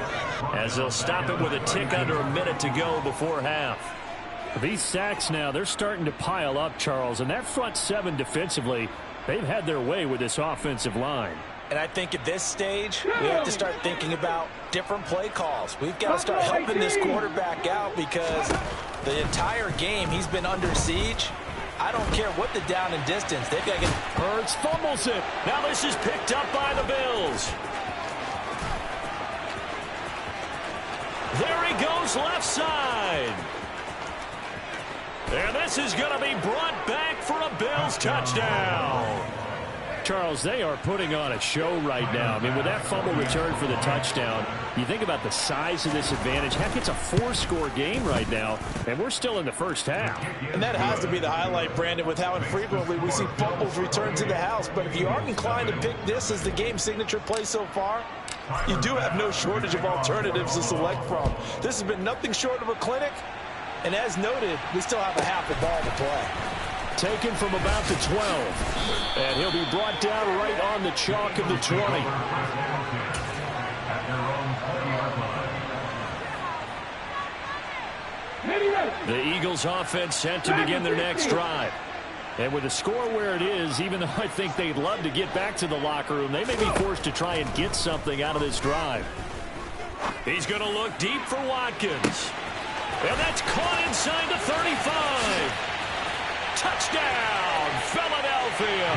Speaker 1: as they'll stop it with a tick under a minute to go before half.
Speaker 4: These sacks now, they're starting to pile up, Charles, and that front 7 defensively, they've had their way with this offensive line.
Speaker 3: And I think at this stage, we have to start thinking about different play calls. We've got to start helping this quarterback out because the entire game he's been under siege. I don't care what the down and distance. They've got to get...
Speaker 4: Hurts fumbles it.
Speaker 1: Now this is picked up by the Bills. There he goes left side. And this is going to be brought back for a Bills touchdown.
Speaker 4: Charles, they are putting on a show right now. I mean, with that fumble return for the touchdown, you think about the size of this advantage. Heck, it's a 4-score game right now, and we're still in the first half.
Speaker 3: And that has to be the highlight, Brandon, with how infrequently we see fumbles return to the house. But if you are inclined to pick this as the game signature play so far, you do have no shortage of alternatives to select from. This has been nothing short of a clinic. And as noted, we still have a half a ball to play.
Speaker 4: Taken from about the 12. And he'll be brought down right on the chalk of the 20. The Eagles offense set to begin their next drive. And with the score where it is, even though I think they'd love to get back to the locker room, they may be forced to try and get something out of this drive.
Speaker 1: He's going to look deep for Watkins. And that's caught inside the 35. Touchdown, Philadelphia.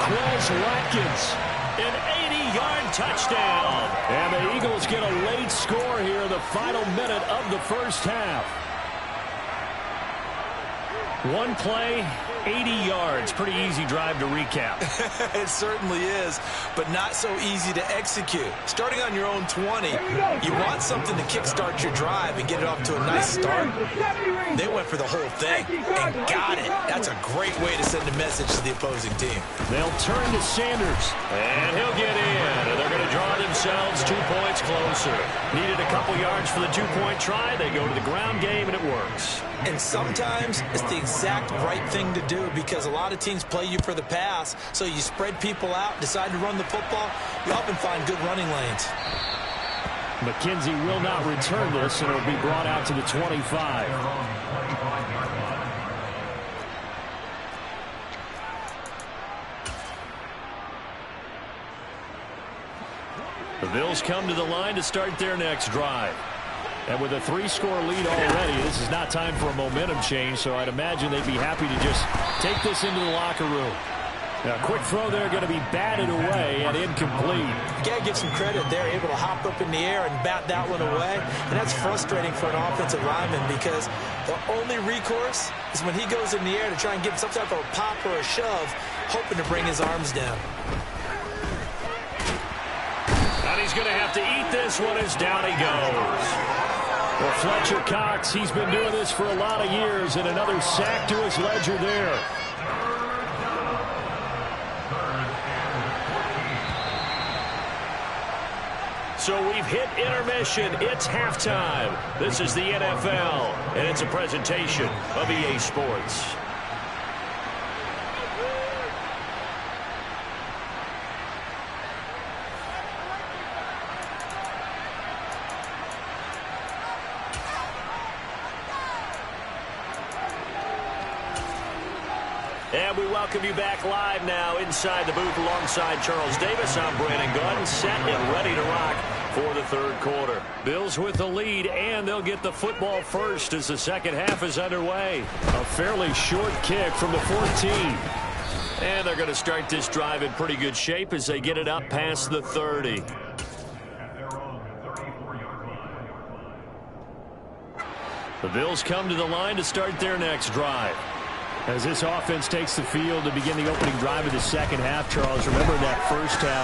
Speaker 4: Quez Watkins,
Speaker 1: an 80-yard touchdown.
Speaker 4: And the Eagles get a late score here in the final minute of the first half. One play, 80 yards. Pretty easy drive to recap.
Speaker 3: It certainly is, but not so easy to execute. Starting on your own 20, you want something to kickstart your drive and get it off to a nice start. They went for the whole thing and got it. That's a great way to send a message to the opposing team.
Speaker 4: They'll turn to Sanders.
Speaker 1: And he'll get in. And they're going to draw themselves 2 points closer. Needed a couple yards for the two-point try. They go to the ground game, and it works.
Speaker 3: And sometimes it's the exact right thing to do because a lot of teams play you for the pass, so you spread people out, decide to run the football, you often find good running lanes.
Speaker 4: McKenzie will not return this, and it'll be brought out to the 25. The Bills come to the line to start their next drive. And with a 3-score lead already, this is not time for a momentum change, so I'd imagine they'd be happy to just take this into the locker room. Now, a quick throw there, going to be batted away and incomplete.
Speaker 3: You got to give some credit. They're able to hop up in the air and bat that one away, and that's frustrating for an offensive lineman because the only recourse is when he goes in the air to try and get some type of a pop or a shove, hoping to bring his arms down.
Speaker 1: And he's going to have to eat this one as down he goes.
Speaker 4: Well, Fletcher Cox, he's been doing this for a lot of years, and another sack to his ledger there.
Speaker 1: So we've hit intermission. It's halftime. This is the NFL, and it's a presentation of EA Sports. And we welcome you back live now inside the booth alongside Charles Davis. I'm Brandon Gunn, set and ready to rock for the third quarter. Bills with the lead, and they'll get the football first as the second half is underway.
Speaker 4: A fairly short kick from the 14.
Speaker 1: And they're going to start this drive in pretty good shape as they get it up past the 30.
Speaker 4: The Bills come to the line to start their next drive. As this offense takes the field to begin the opening drive of the second half, Charles, remember that first half,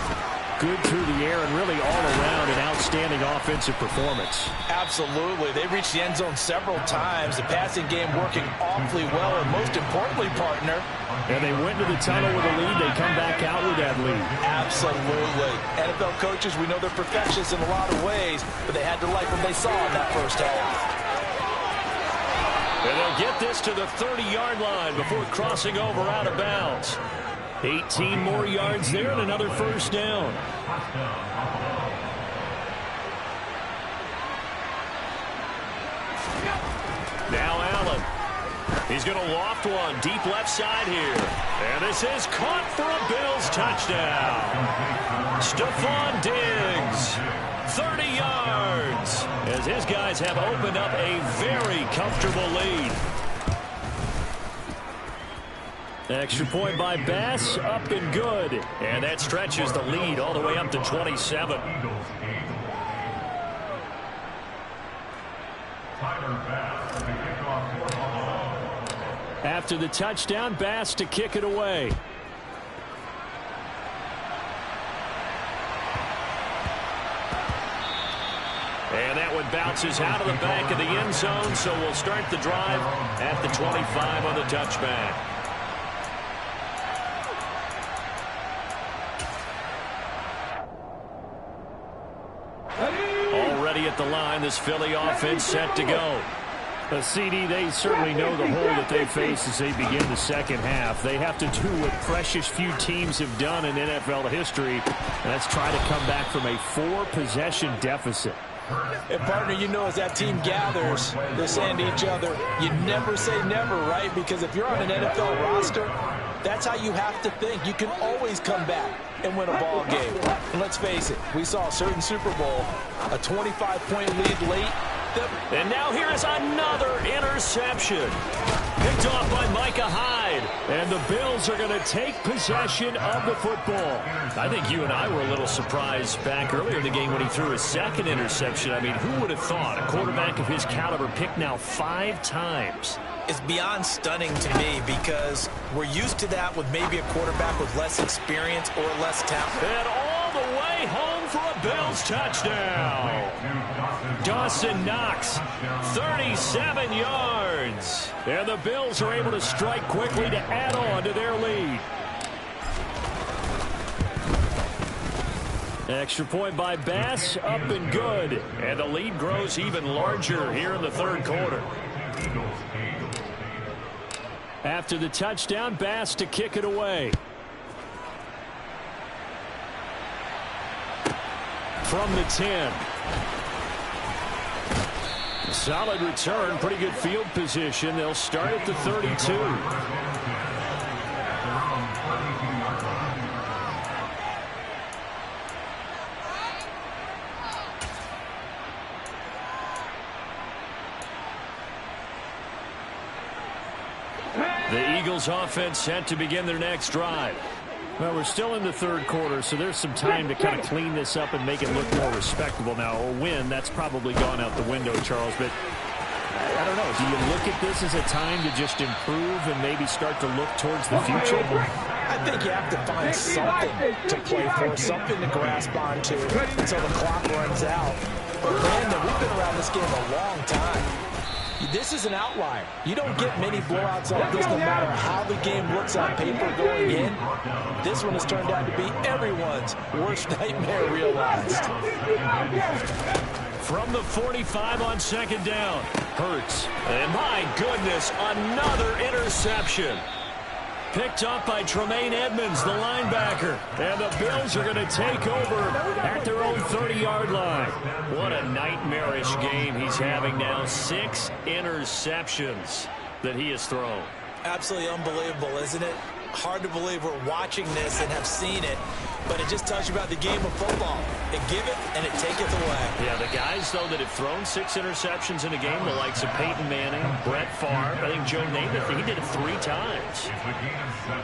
Speaker 4: good through the air and really all around an outstanding offensive performance.
Speaker 2: Absolutely. They reached the end zone several times. The passing game working awfully well, and most importantly, partner.
Speaker 4: And they went to the tunnel with a lead. They come back out with that lead.
Speaker 2: Absolutely. NFL coaches, we know they're perfectionists in a lot of ways, but they had to like what they saw in that first half.
Speaker 1: And they'll get this to the 30-yard line before crossing over out of bounds.
Speaker 4: 18 more yards there and another first down.
Speaker 1: Now Allen. He's going to loft one deep left side here. And this is caught for a Bills touchdown. Stephon Diggs. 30 yards as his guys have opened up a very comfortable lead.
Speaker 4: Extra point by Bass, up and good.
Speaker 1: And that stretches the lead all the way up to 27.
Speaker 4: After the touchdown, Bass to kick it away.
Speaker 1: And that one bounces out of the back of the end zone, so we'll start the drive at the 25 on the touchback. Already at the line, this Philly offense set to go.
Speaker 4: A CD, they certainly know the hole that they face as they begin the second half. They have to do what precious few teams have done in NFL history, and that's try to come back from a 4-possession deficit.
Speaker 2: And, partner, you know as that team gathers, they're saying to each other, you never say never, right? Because if you're on an NFL roster, that's how you have to think. You can always come back and win a ball game. And let's face it, we saw a certain Super Bowl, a 25-point lead late.
Speaker 1: And now here is another interception.
Speaker 4: Picked off by Micah Hyde. And the Bills are going to take possession of the football.
Speaker 1: I think you and I were a little surprised back earlier in the game when he threw his second interception. I mean, who would have thought a quarterback of his caliber picked now 5 times?
Speaker 3: It's beyond stunning to me because we're used to that with maybe a quarterback with less experience or less talent.
Speaker 1: And all the way home for a Bills touchdown.
Speaker 4: Dawson Knox, 37 yards. And the Bills are able to strike quickly to add on to their lead. Extra point by Bass, up and good.
Speaker 1: And the lead grows even larger here in the third quarter.
Speaker 4: After the touchdown, Bass to kick it away. From the 10. Solid return, pretty good field position. They'll start at the 32. The Eagles offense set to begin their next drive. Well, we're still in the third quarter, so there's some time to kind of clean this up and make it look more respectable. Now, a win, that's probably gone out the window, Charles, but I don't know. Do you look at this as a time to just improve and maybe start to look towards the future?
Speaker 2: I think you have to find something to play for, something to grasp onto until the clock runs out. But, Brandon, we've been around this game a long time. This is an outlier. You don't get many blowouts like this no matter how the game looks on paper going in. This one has turned out to be everyone's worst nightmare realized.
Speaker 4: From the 45 on second down. Hurts.
Speaker 1: And my goodness, another interception.
Speaker 4: Picked up by Tremaine Edmonds, the linebacker. And the Bills are going to take over at their own 30-yard line.
Speaker 1: What a nightmarish game he's having now. 6 interceptions that he has thrown.
Speaker 3: Absolutely unbelievable, isn't it? Hard to believe we're watching this and have seen it, but it just tells you about the game of football. It give it and it taketh away.
Speaker 1: Yeah, the guys, though, that have thrown 6 interceptions in a game, the likes of Peyton Manning, Brett Favre, I think Joe Namath, he did it 3 times.
Speaker 7: It's a gain of 7.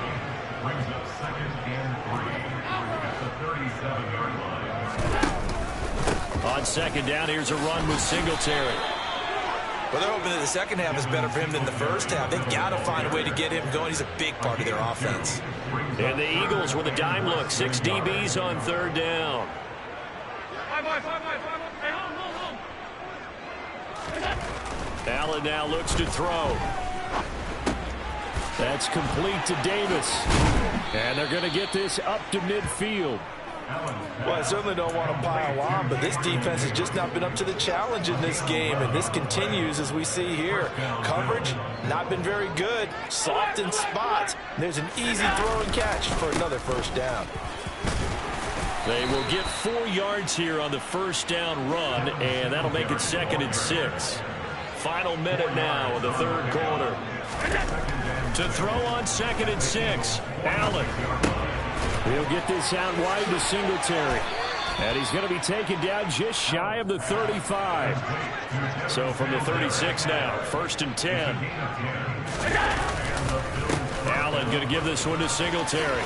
Speaker 7: Brings up second and 3 at the 37-yard line.
Speaker 4: On second down, here's a run with Singletary.
Speaker 3: Well, they're hoping that the second half is better for him than the first half. They've got to find a way to get him going. He's a big part of their offense.
Speaker 1: And the Eagles with a dime look. 6 DBs on third down.
Speaker 4: Allen now looks to throw. That's complete to Davis. And they're going to get this up to midfield.
Speaker 2: Well, I certainly don't want to pile on, but this defense has just not been up to the challenge in this game, and this continues as we see here. Coverage, not been very good. Soft in spots. There's an easy throw and catch for another first down.
Speaker 4: They will get 4 yards here on the first down run, and that'll make it second and 6. Final minute now of the third quarter. To throw on second and 6, Allen. He'll get this out wide to Singletary. And he's going to be taken down just shy of the 35. So from the 36 now, first and 10. Allen going to give this one to Singletary.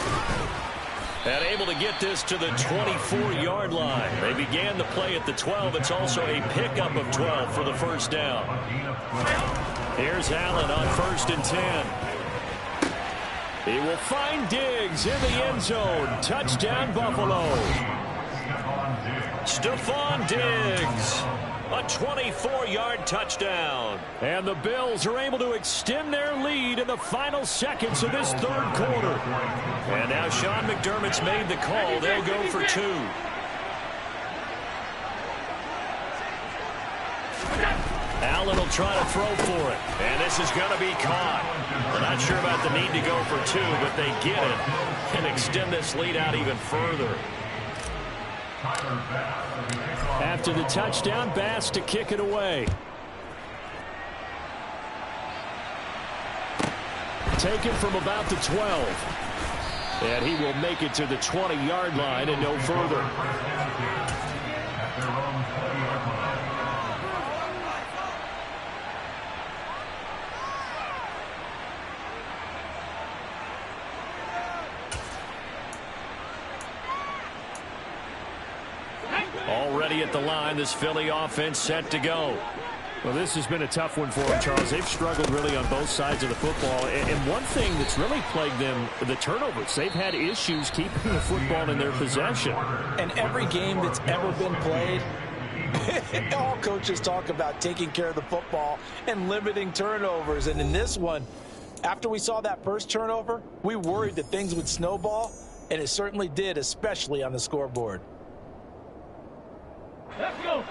Speaker 4: And able to get this to the 24-yard line. They began the play at the 12. It's also a pickup of 12 for the first down. Here's Allen on first and 10. He will find Diggs in the end zone. Touchdown, Buffalo.
Speaker 1: Stephon Diggs. A 24-yard touchdown.
Speaker 4: And the Bills are able to extend their lead in the final seconds of this third quarter.
Speaker 1: And now Sean McDermott's made the call. They'll go for 2.
Speaker 4: Allen will try to throw for it.
Speaker 1: And this is going to be caught. We're not sure about the need to go for 2, but they get it and extend this lead out even further.
Speaker 4: After the touchdown, Bass to kick it away. Taken from about the 12. And he will make it to the 20-yard line and no further.
Speaker 1: at the line. This Philly offense set to go.
Speaker 4: Well, this has been a tough one for them, Charles. They've struggled really on both sides of the football. And one thing that's really plagued them, the turnovers. They've had issues keeping the football in their possession.
Speaker 2: And every game that's ever been played, all coaches talk about taking care of the football and limiting turnovers. And in this one, after we saw that first turnover, we worried that things would snowball, and it certainly did, especially on the scoreboard.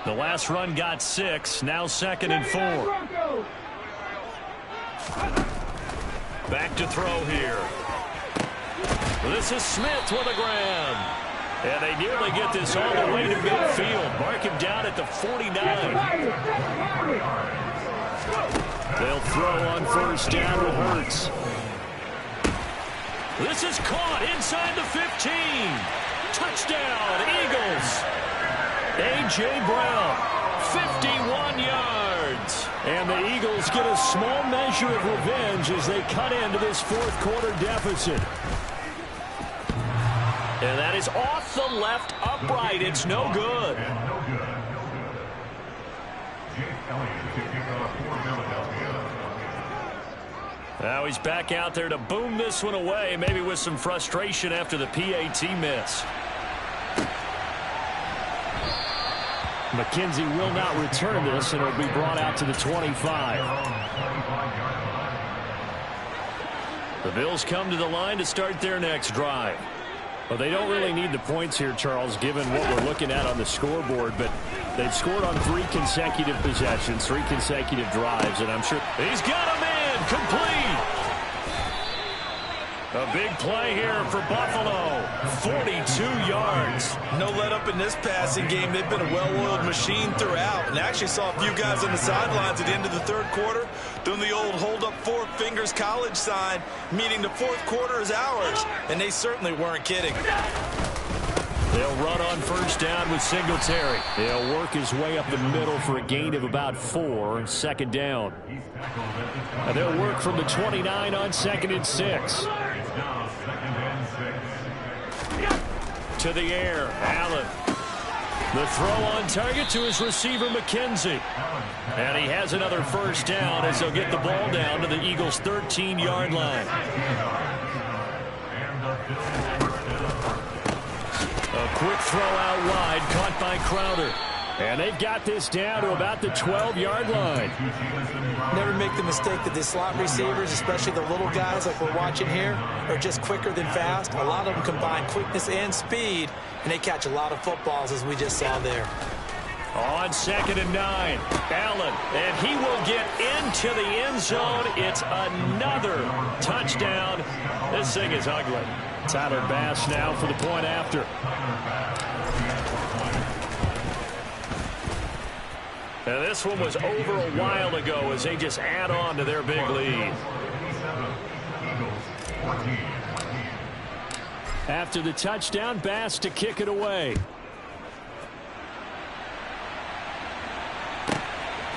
Speaker 1: The last run got 6. Now 2nd and 4. Back to throw here. This is Smith with a grab. And they nearly get this all the way to midfield. Mark him down at the 49. They'll throw on first down with Hurts. This is caught inside the 15. Touchdown, Eagles. A.J. Brown, 51 yards. And the Eagles get a small measure of revenge as they cut into this fourth quarter deficit. And that is off the left upright. It's no good. Now he's back out there to boom this one away, maybe with some frustration after the PAT miss.
Speaker 4: McKenzie will not return this, and it'll be brought out to the 25.
Speaker 1: The Bills come to the line to start their next drive.
Speaker 4: Well, they don't really need the points here, Charles, given what we're looking at on the scoreboard, but they've scored on 3 consecutive possessions, 3 consecutive drives, and I'm sure...
Speaker 1: He's got him in, complete! A big play here for Buffalo. 42 yards.
Speaker 3: No let up in this passing game. They've been a well-oiled machine throughout. And actually saw a few guys on the sidelines at the end of the third quarter doing the old hold up 4 fingers college sign, meaning the fourth quarter is ours. And they certainly weren't kidding.
Speaker 1: They'll run on first down with Singletary.
Speaker 4: He'll work his way up the middle for a gain of about 4, 2nd down.
Speaker 1: And they'll work from the 29 on 2nd and 6. To the air, Allen. The throw on target to his receiver, McKenzie. And he has another first down as they'll get the ball down to the Eagles' 13-yard line. A quick throw out wide, caught by Crowder.
Speaker 4: And they've got this down to about the 12-yard line.
Speaker 2: Never make the mistake that the slot receivers, especially the little guys like we're watching here, are just quicker than fast. A lot of them combine quickness and speed, and they catch a lot of footballs, as we just saw there.
Speaker 1: On 2nd and 9, Allen, and he will get into the end zone. It's another touchdown. This thing is ugly.
Speaker 4: Tyler Bass now for the point after.
Speaker 1: And this one was over a while ago as they just add on to their big lead.
Speaker 4: After the touchdown, Bass to kick it away.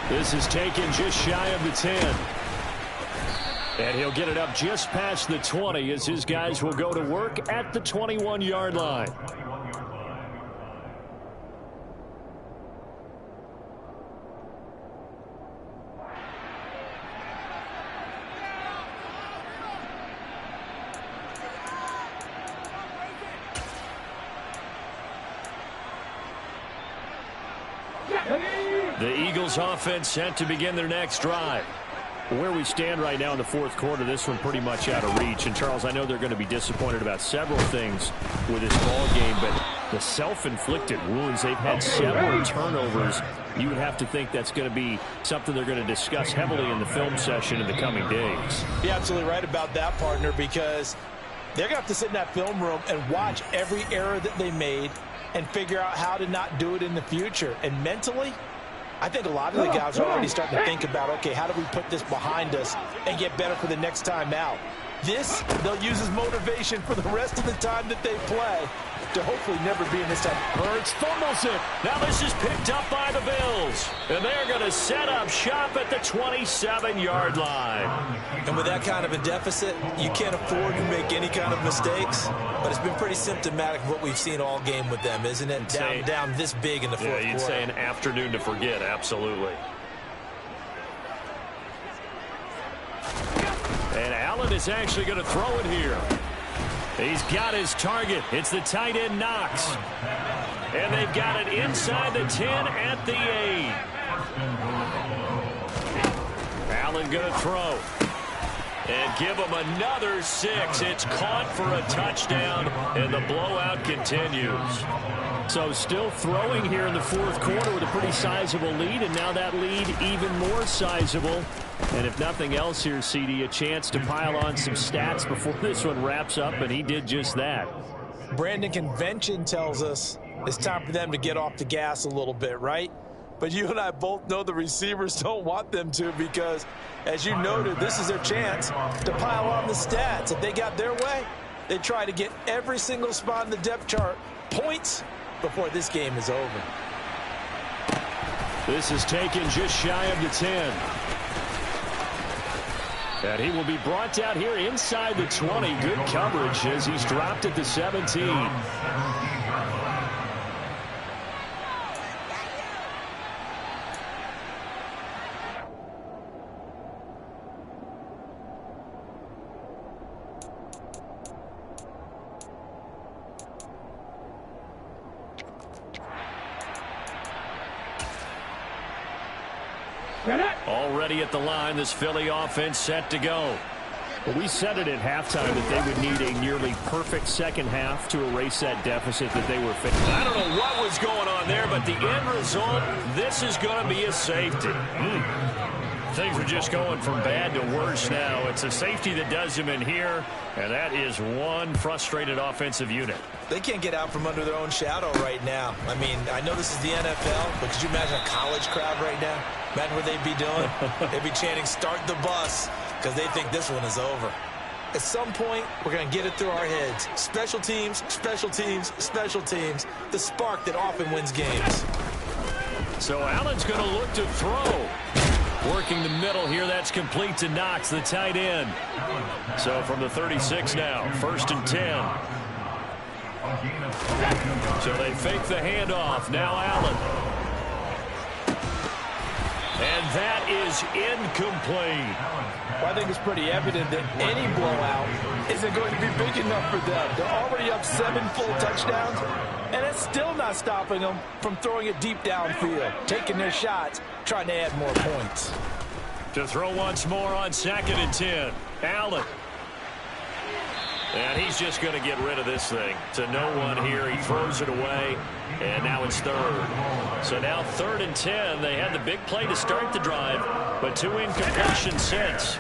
Speaker 4: This is taken just shy of the 10. And he'll get it up just past the 20 as his guys will go to work at the 21-yard line.
Speaker 1: The Eagles offense set to begin their next drive.
Speaker 4: Where we stand right now in the fourth quarter, this one pretty much out of reach. And, Charles, I know they're going to be disappointed about several things with this ball game, but the self-inflicted wounds, they've had several turnovers. You would have to think that's going to be something they're going to discuss heavily in the film session in the coming days.
Speaker 2: You're absolutely right about that, partner, because they're going to have to sit in that film room and watch every error that they made and figure out how to not do it in the future. And mentally, I think a lot of the guys are already starting to think about, okay, how do we put this behind us and get better for the next time out? this they'll use as motivation for the rest of the time that they play to hopefully never be in this type.
Speaker 1: Hurts fumbles it. Now this is picked up by the Bills. And they're going to set up shop at the 27-yard line.
Speaker 3: And with that kind of a deficit, you can't afford to make any kind of mistakes. But it's been pretty symptomatic of what we've seen all game with them, isn't it? Down this big in the fourth quarter.
Speaker 1: Yeah, you'd say an afternoon to forget, absolutely. And Allen is actually going to throw it here. He's got his target. It's the tight end Knox. And they've got it inside the 10 at the 8. Allen going to throw. And give him another 6. It's caught for a touchdown, and the blowout continues. So still throwing here in the fourth quarter with a pretty sizable lead, and now that lead even more sizable. And if nothing else here, CD, a chance to pile on some stats before this one wraps up, and he did just that.
Speaker 2: Brandon, convention tells us it's time for them to get off the gas a little bit, right? But you and I both know the receivers don't want them to because, as you noted, this is their chance to pile on the stats. If they got their way, they try to get every single spot in the depth chart points before this game is over.
Speaker 1: This is taken just shy of the 10. And he will be brought down here inside the 20. Good coverage as he's dropped at the 17. Already at the line, this Philly offense set to go.
Speaker 4: Well, we said it at halftime that they would need a nearly perfect second half to erase that deficit that they were facing.
Speaker 1: I don't know what was going on there, but the end result, this is going to be a safety. Things are just going from bad to worse now. It's a safety that does him in here, and that is one frustrated offensive unit.
Speaker 3: They can't get out from under their own shadow right now. I mean, I know this is the NFL, but could you imagine a college crowd right now? Imagine what they'd be doing. They'd be chanting, "Start the bus," because they think this one is over. At some point, we're going to get it through our heads. Special teams, special teams, special teams. The spark that often wins games.
Speaker 1: So Allen's going to look to throw. Working the middle here, that's complete to Knox, the tight end. So from the 36 now, 1st and 10. So they fake the handoff. Now Allen. And that is incomplete.
Speaker 2: Well, I think it's pretty evident that any blowout isn't going to be big enough for them. They're already up 7 full touchdowns, and it's still not stopping them from throwing it deep downfield, taking their shots, trying to add more points.
Speaker 1: To throw once more on 2nd and 10. Allen. And he's just going to get rid of this thing. To no one here. He throws it away. And now it's 3rd. So now 3rd and 10. They had the big play to start the drive, but 2 incompletions since.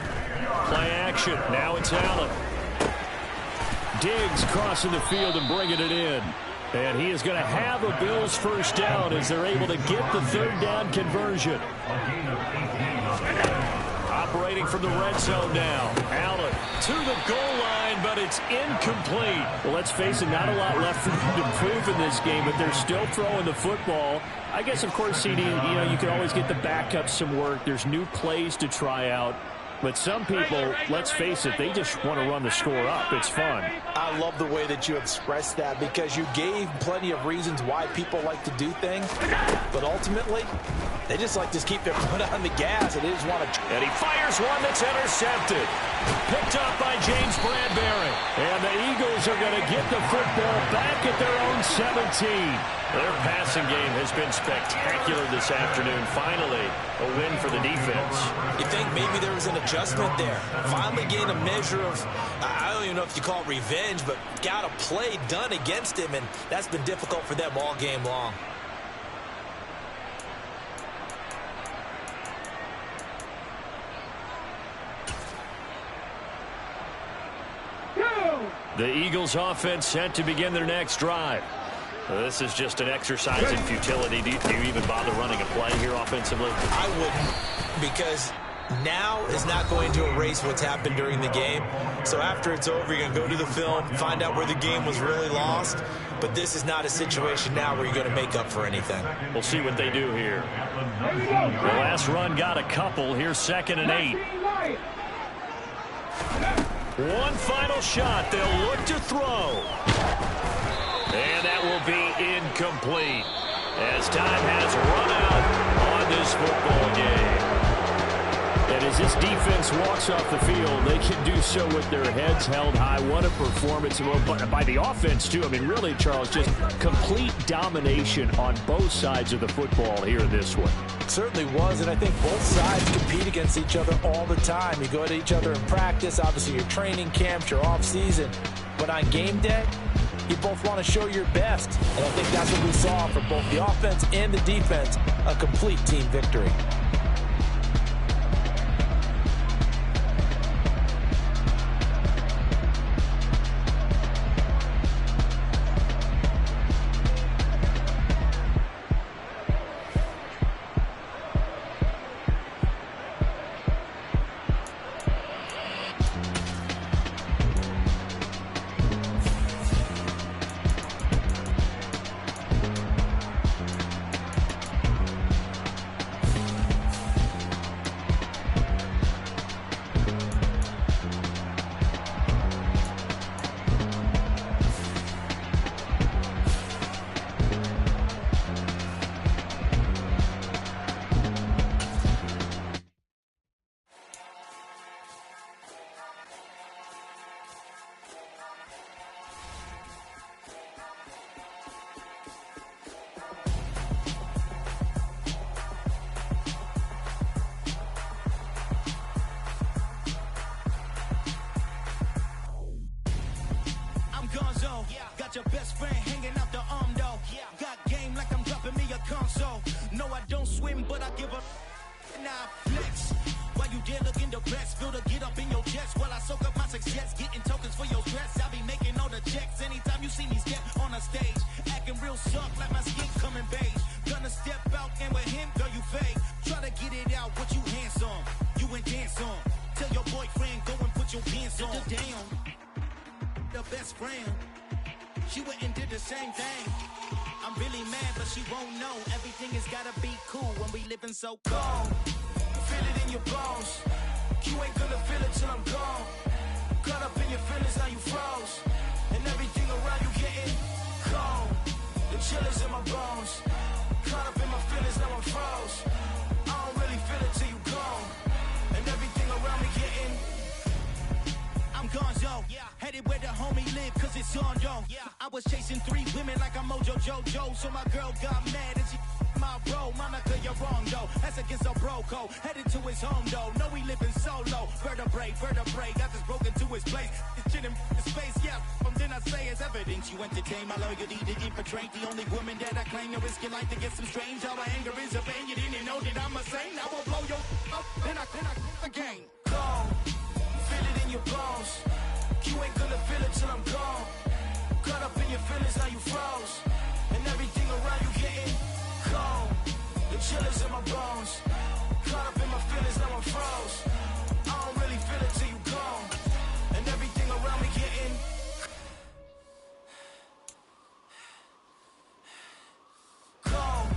Speaker 1: Play action. Now it's Allen. Diggs crossing the field and bringing it in. And he is going to have a Bills first down as they're able to get the 3rd down conversion. Operating from the red zone now. Allen to the goal line, but it's incomplete.
Speaker 4: Well, let's face it, not a lot left for them to improve in this game, but they're still throwing the football. I guess, of course, CD, you can always get the backup some work. There's new plays to try out. But some people, let's face it, they just want to run the score up. It's fun.
Speaker 2: I love the way that you expressed that because you gave plenty of reasons why people like to do things. But ultimately, they just like to keep their foot on the gas and they just want to.
Speaker 1: And he fires one that's intercepted. Picked up by James Bradbury. And the Eagles are going to get the football back at their own 17. Their passing game has been spectacular this afternoon. Finally, a win for the defense.
Speaker 3: You think maybe there was an adjustment there. Finally gained a measure of, I don't even know if you call it revenge, but got a play done against him, and that's been difficult for them all game long.
Speaker 1: The Eagles offense set to begin their next drive. This is just an exercise in futility. Do you even bother running a play here offensively?
Speaker 3: I wouldn't, because now is not going to erase what's happened during the game. So after it's over, you're going to go to the film, find out where the game was really lost. But this is not a situation now where you're going to make up for anything.
Speaker 4: We'll see what they do here. The last run got a couple. Here's 2nd and 8. One final shot. They'll look to throw. And that will be incomplete as time has run out on this football game. And as this defense walks off the field, they can do so with their heads held high. What a performance by the offense, too. I mean, really, Charles, just complete domination on both sides of the football here in this one.
Speaker 2: It certainly was, and I think both sides compete against each other all the time. You go at each other in practice, obviously your training camps, your off-season. But on game day, you both want to show your best. And I think that's what we saw for both the offense and the defense, a complete team victory.
Speaker 8: Your best friend hanging out the arm though. Got game like I'm dropping me a console. No, I don't swim, but I give a now flex. While you there looking depressed, feel to get up in your chest while I soak up my success, getting tokens for your stress. I be making all the checks anytime you see me step on a stage, acting real soft like my skin coming beige. Gonna step out and with him, girl, you fake. Try to get it out, what you handsome, you ain't dance on. Tell your boyfriend go and put your pants on. Damn, the best friend. She went and did the same thing. I'm really mad, but she won't know. Everything has gotta be cool when we living so cold. Feel it in your bones. You ain't gonna feel it till I'm gone. Caught up in your feelings, now you froze. And everything around you getting cold. The chill is in my bones. Caught up in my feelings, now I'm froze. I don't really feel it till you gone. And everything around me getting I'm gonzo, headed where the homie live, cause it's on, yo. I was chasing 3 women like I'm Mojo Jojo, so my girl got mad and she my bro. Monica, you're wrong, though. That's against a bro code. Headed to his home, though. No, we living solo. Vertebrae, got this broken to his place. It's shit in space, yeah. From then I say it's evidence you entertain my loyalty to infiltrate. The only woman that I claim to risk your life to get some strange. All my anger is a pain. You didn't know that I'm a saint. I will blow your up, then I again. Gone. Feel it in your bones. You ain't gonna feel it till I'm gone. Caught up in your feelings, now you froze. And everything around you getting cold. The chill is in my bones. Caught up in my feelings, now I'm froze. I don't really feel it till you gone. And everything around me getting cold.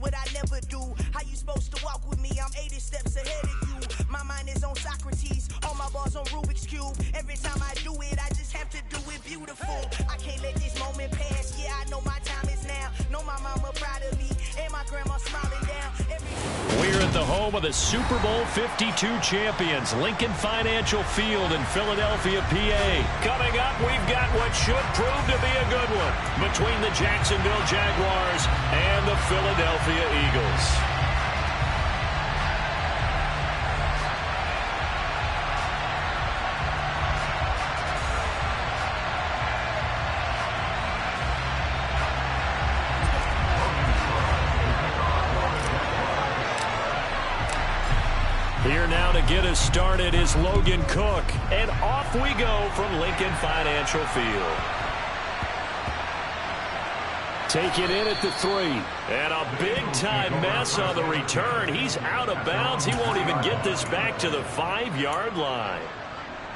Speaker 8: What I never do. How you supposed to walk with me? I'm 80 steps ahead of you. My mind is on Socrates, all my bars on Rubik's Cube. Every time I do it, I just have to do it beautiful. I can't let this moment pass. Yeah, I know my time is now. Know my mama proud of me, and my grandma smiling down.
Speaker 4: We're at the home
Speaker 1: home of the Super Bowl 52 champions, Lincoln Financial Field in Philadelphia, PA. Coming up, we've got what should prove to be a good one between the Jacksonville Jaguars and the Philadelphia Eagles. Here now to get us started is Logan Cook. And off we go from Lincoln Financial Field. Take it in at the 3. And a big-time mess on the return. He's out of bounds. He won't even get this back to the 5-yard line.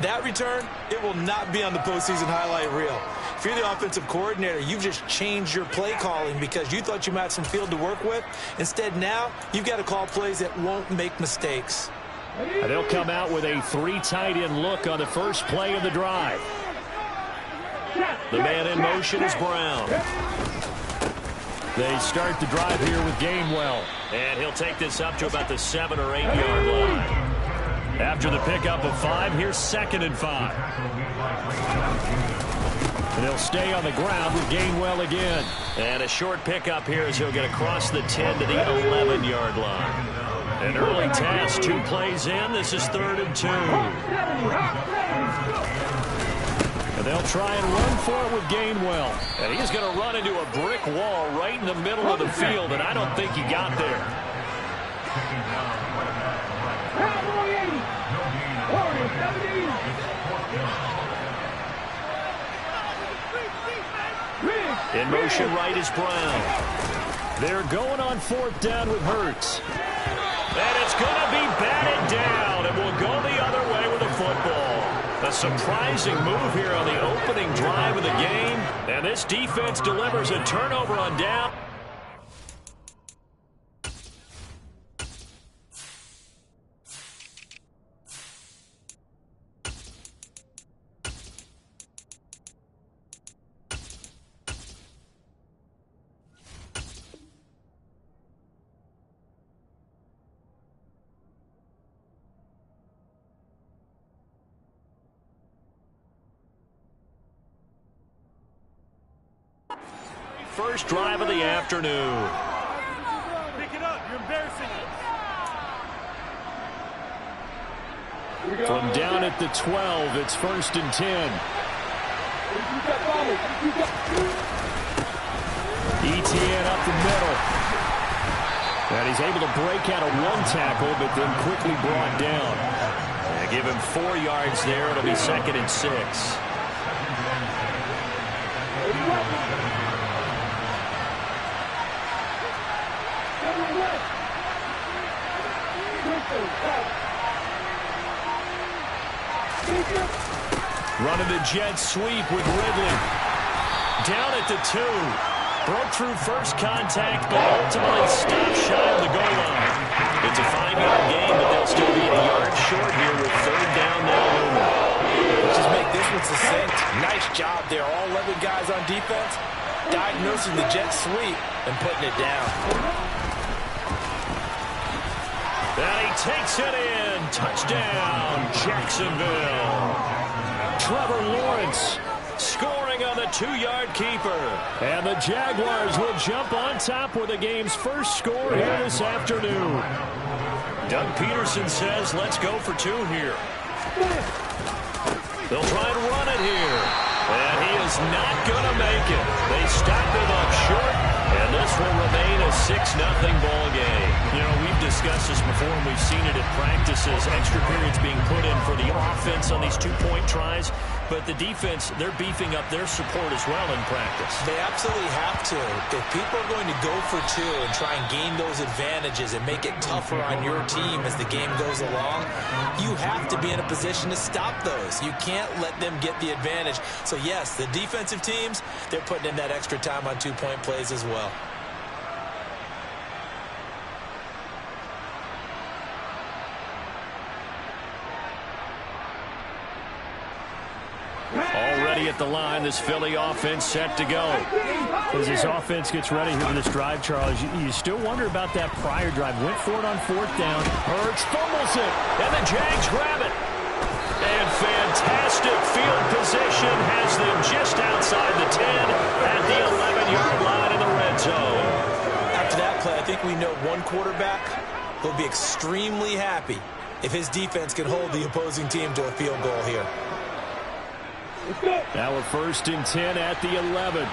Speaker 3: That return, it will not be on the postseason highlight reel. If you're the offensive coordinator, you've just changed your play calling because you thought you might have some field to work with. Instead, now you've got to call plays that won't make mistakes.
Speaker 1: And they'll come out with a 3 tight end look on the first play of the drive. The man in motion is Brown. They start the drive here with Gainwell. And he'll take this up to about the 7 or 8 yard line. After the pickup of 5, here's 2nd and 5. And he'll stay on the ground with Gainwell again. And a short pickup here as he'll get across the 10 to the 11-yard line. An early task, 2 plays in. This is 3rd and 2. And they'll try and run for it with Gainwell. And he's going to run into a brick wall right in the middle of the field, and I don't think he got there. In motion right is Brown. They're going on 4th down with Hurts. And it's going to be batted down, and we'll go the other way with the football. A surprising move here on the opening drive of the game. And this defense delivers a turnover on down. First drive of the afternoon.
Speaker 9: Pick it up. You're embarrassing us.
Speaker 1: From down at the 12, it's 1st and 10. Etienne up the middle. And he's able to break out of 1 tackle, but then quickly brought down. And give him 4 yards there. It'll be 2nd and 6. Running the jet sweep with Ridley. Down at the 2. Broke through first contact, but ultimately stopped shy of the goal line. It's a 5-yard gain, but they'll still be a yard short here with 3rd down now looming.
Speaker 2: Let's just make this one succinct. Nice job there. All 11 guys on defense diagnosing the jet sweep and putting it down.
Speaker 1: And he takes it in. Touchdown, Jacksonville. Trevor Lawrence scoring on the 2-yard keeper. And the Jaguars will jump on top with the game's first score here this afternoon. Doug Peterson says, let's go for 2 here. They'll try and run it here. And he is not going to make it. They stop him up short. And this will remain a 6-0 ball game. You know, we've discussed this before, and we've seen it at practices. Extra periods being put in for the offense on these 2-point tries. But the defense, they're beefing up their support as well in practice.
Speaker 3: They absolutely have to. If people are going to go for 2 and try and gain those advantages and make it tougher on your team as the game goes along, you have to be in a position to stop those. You can't let them get the advantage. So, yes, the defensive teams, they're putting in that extra time on 2-point plays as well.
Speaker 1: ready at the line. This Philly offense set to go.
Speaker 4: As this offense gets ready here for this drive, Charles, you still wonder about that prior drive. Went for it on 4th down.
Speaker 1: Hurts fumbles it, and the Jags grab it. And fantastic field position has them just outside the 10 at the 11-yard line in the red zone.
Speaker 3: After that play, I think we know one quarterback will be extremely happy if his defense can hold the opposing team to a field goal here.
Speaker 4: Now we're 1st and 10 at the 11.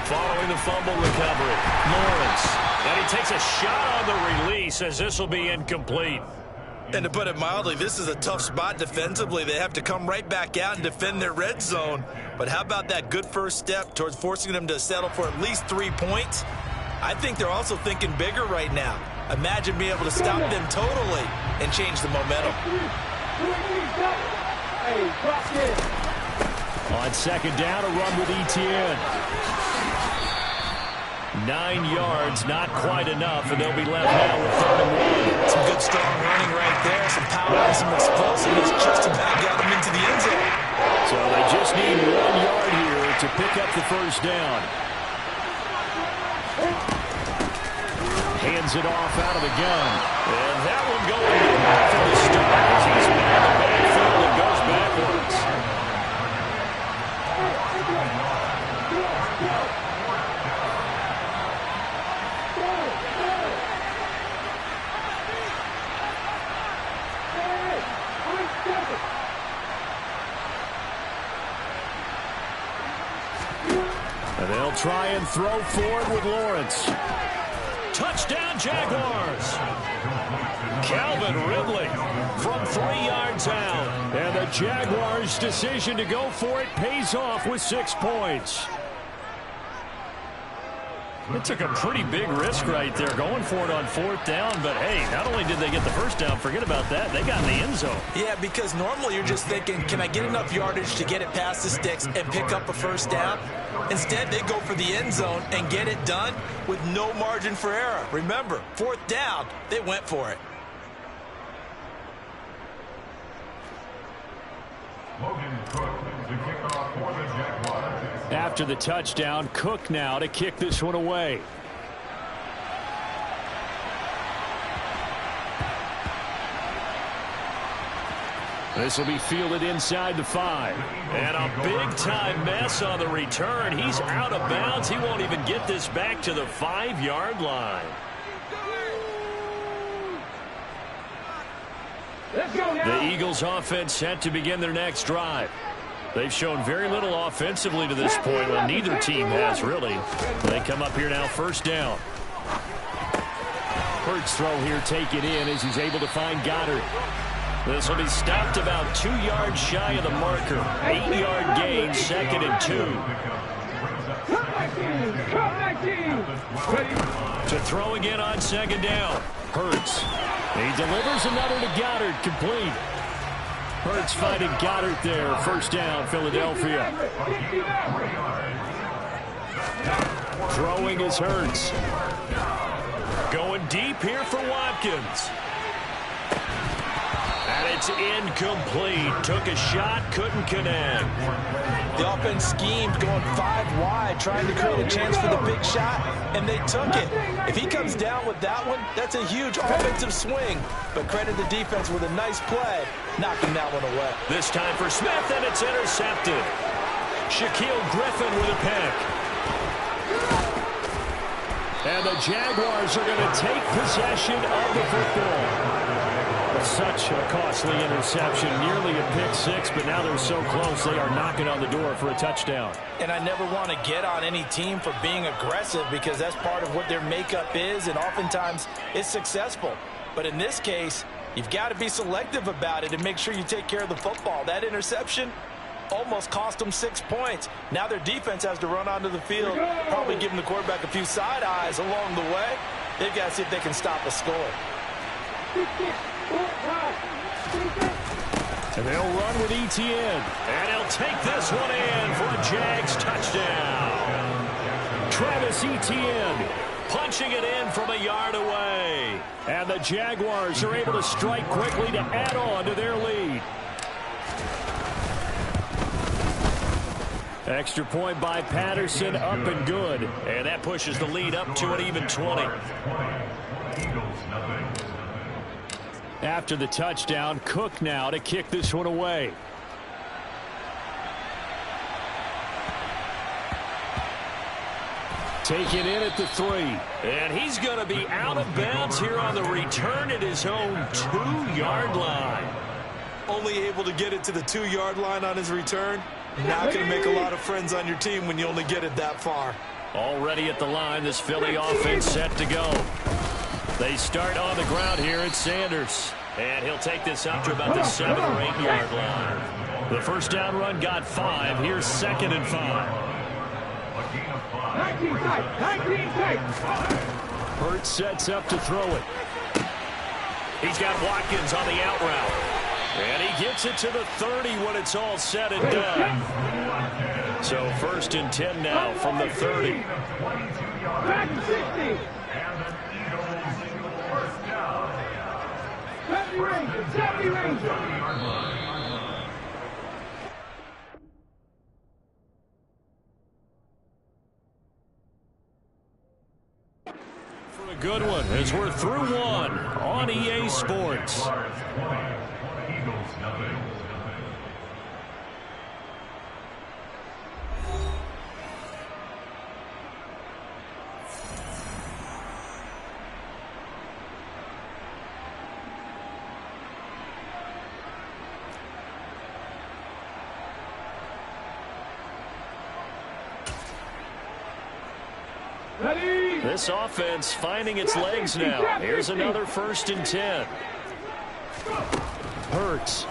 Speaker 1: Following the fumble recovery, Lawrence. And he takes a shot on the release as this will be incomplete.
Speaker 2: And to put it mildly, this is a tough spot defensively. They have to come right back out and defend their red zone. But how about that good first step towards forcing them to settle for at least 3 points? I think they're also thinking bigger right now. Imagine being able to stop them totally and change the momentum.
Speaker 4: On 2nd down, a run with Etienne. 9 yards, not quite enough, and they'll be left now with 3rd and 1.
Speaker 3: Some good, strong running right there. Some power and some explosiveness just about got them into the end zone.
Speaker 4: So they just need 1 yard here to pick up the 1st down. Hands it off out of the gun.
Speaker 1: And that one going nowhere from the start as he's back in the backfield and goes backwards.
Speaker 4: And they'll try and throw forward with Lawrence.
Speaker 1: Touchdown, Jaguars. Calvin Ridley from 3 yards out.
Speaker 4: And the Jaguars' decision to go for it pays off with 6 points. It took a pretty big risk right there going for it on 4th down. But, hey, not only did they get the 1st down, forget about that, they got in the end zone.
Speaker 3: Yeah, because normally you're just thinking, can I get enough yardage to get it past the sticks and pick up a 1st down? Instead, they go for the end zone and get it done with no margin for error. Remember, 4th down, they went for it.
Speaker 7: Logan Cook to kick off for the Jaguars.
Speaker 4: After the touchdown, Cook now to kick this one away. This will be fielded inside the 5.
Speaker 1: And a big-time mess on the return. He's out of bounds. He won't even get this back to the 5-yard line.
Speaker 4: The Eagles offense set to begin their next drive. They've shown very little offensively to this point. Well, neither team has, really. They come up here now, 1st down. Hurts throw here, take it in as he's able to find Goddard.
Speaker 1: This will be stopped about 2 yards shy of the marker. 8-yard gain, 2nd and 2. To throw again on 2nd down.
Speaker 4: Hurts. He delivers another to Goddard, complete. Hurts finding Goddard there. 1st down, Philadelphia. Throwing is Hurts.
Speaker 1: Going deep here for Watkins. And it's incomplete. Took a shot, couldn't connect.
Speaker 3: The offense schemed going 5 wide, trying to create a chance for the big shot, and they took it. If he comes down with that one, that's a huge offensive swing. But credit the defense with a nice play, knocking that one away.
Speaker 1: This time for Smith, and it's intercepted. Shaquille Griffin with a pick.
Speaker 4: And the Jaguars are going to take possession of the football. Such a costly interception, nearly a pick 6, but now they're so close they are knocking on the door for a touchdown.
Speaker 2: And I never want to get on any team for being aggressive because that's part of what their makeup is, and oftentimes it's successful. But in this case, you've got to be selective about it and make sure you take care of the football. That interception almost cost them 6 points. Now their defense has to run onto the field, probably giving the quarterback a few side eyes along the way. They've got to see if they can stop a score.
Speaker 4: And they'll run with Etienne.
Speaker 1: And he'll take this one in for a Jags touchdown. Travis Etienne punching it in from a yard away. And the Jaguars are able to strike quickly to add on to their lead. Extra point by Patterson, up and good. And that pushes the lead up to an even 20. After the touchdown, Cook now to kick this one away. Taken in at the 3. And he's going to be out of bounds here on the return at his own 2-yard line.
Speaker 3: Only able to get it to the 2-yard line on his return. Not going to make a lot of friends on your team when you only get it that far.
Speaker 1: Already at the line, this Philly offense set to go. They start on the ground here at Sanders. And he'll take this up to about the 7- or 8-yard line. The first down run got 5. Here's 2nd and 5.
Speaker 6: 19 tight.
Speaker 1: Hurts sets up to throw it. He's got Watkins on the out route. And he gets it to the 30 when it's all said and done. So 1st and 10 now from the 30.
Speaker 6: Back to 60. 70 range.
Speaker 1: For a good one as we're through one on EA Sports. This offense finding its legs now. Here's another 1st and 10. Hurts.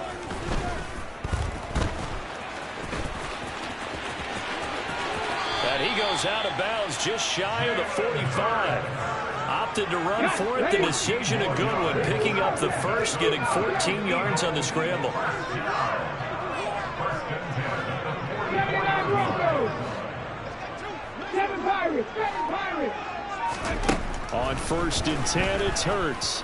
Speaker 1: And he goes out of bounds just shy of the 45. Opted to run for it. The decision a good one. Picking up the first, getting 14 yards on the scramble. On 1st and 10, it's Hurts.